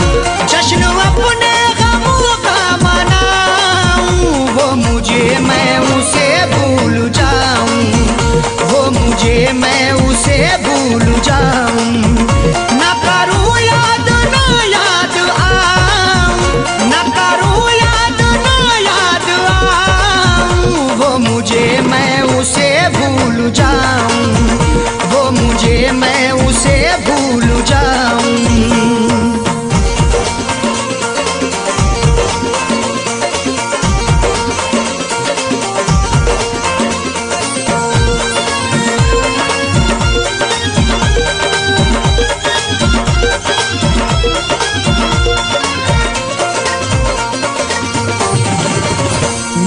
जश्न अपने गमों का मनाऊं, वो मुझे मैं उसे भूल जाऊं, वो मुझे मैं उसे भूल जाऊं। न करूं याद ना याद आऊं, न करूं याद ना याद आऊं, वो मुझे मैं उसे भूल जाऊं, वो मुझे मैं उसे भूल जाऊं।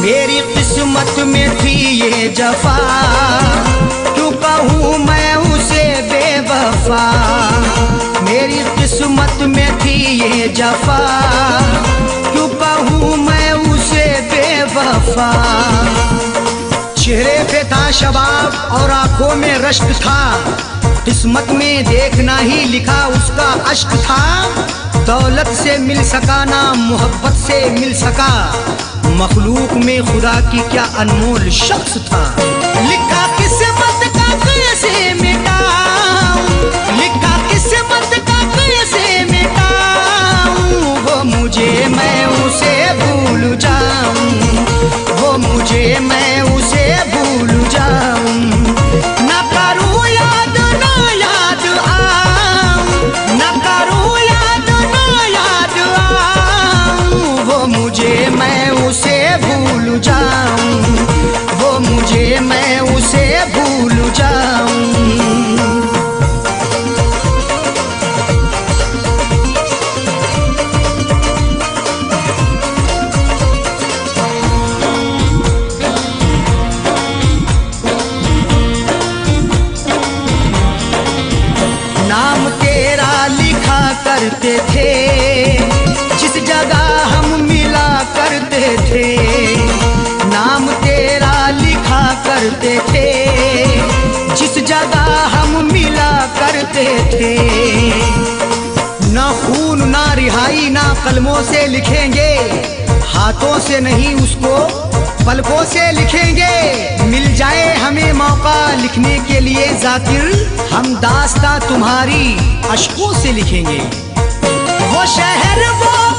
मेरी किस्मत में थी ये जफा, क्यों कहूँ मैं उसे बेवफा। मेरी किस्मत में थी ये जफा, क्यों कहूँ मैं उसे बेवफा। चेहरे पे था शबाब और आंखों में रश्क था, किस्मत में देखना ही लिखा उसका अश्क था। दौलत से मिल सका ना मोहब्बत से मिल सका, मखलूक में खुदा की क्या अनमोल शख्स था। लिखा किस्मत का कैसे मिटाऊं, लिखा किस्मत का कैसे मिटाऊं, वो मुझे मैं उसे भूल जाऊं, वो मुझे मैं उसे भूल जाऊं। न करूं याद ना याद आऊं, न करूं याद ना याद आऊं, वो मुझे मैं उसे भूल जाऊं, वो मुझे मैं उसे भूल जाऊं। नाम तेरा लिखा करते थे, जिस जगह हम मिला करते थे। नाम तेरा लिखा करते थे, जिस जगह हम मिला करते थे। ना खून ना रिहाई ना कलमों से लिखेंगे, हाथों से नहीं उसको पलकों से लिखेंगे। मिल जाए हमें मौका लिखने के लिए जाकिर, हम दास्तां तुम्हारी अशकों से लिखेंगे। वो शहर वो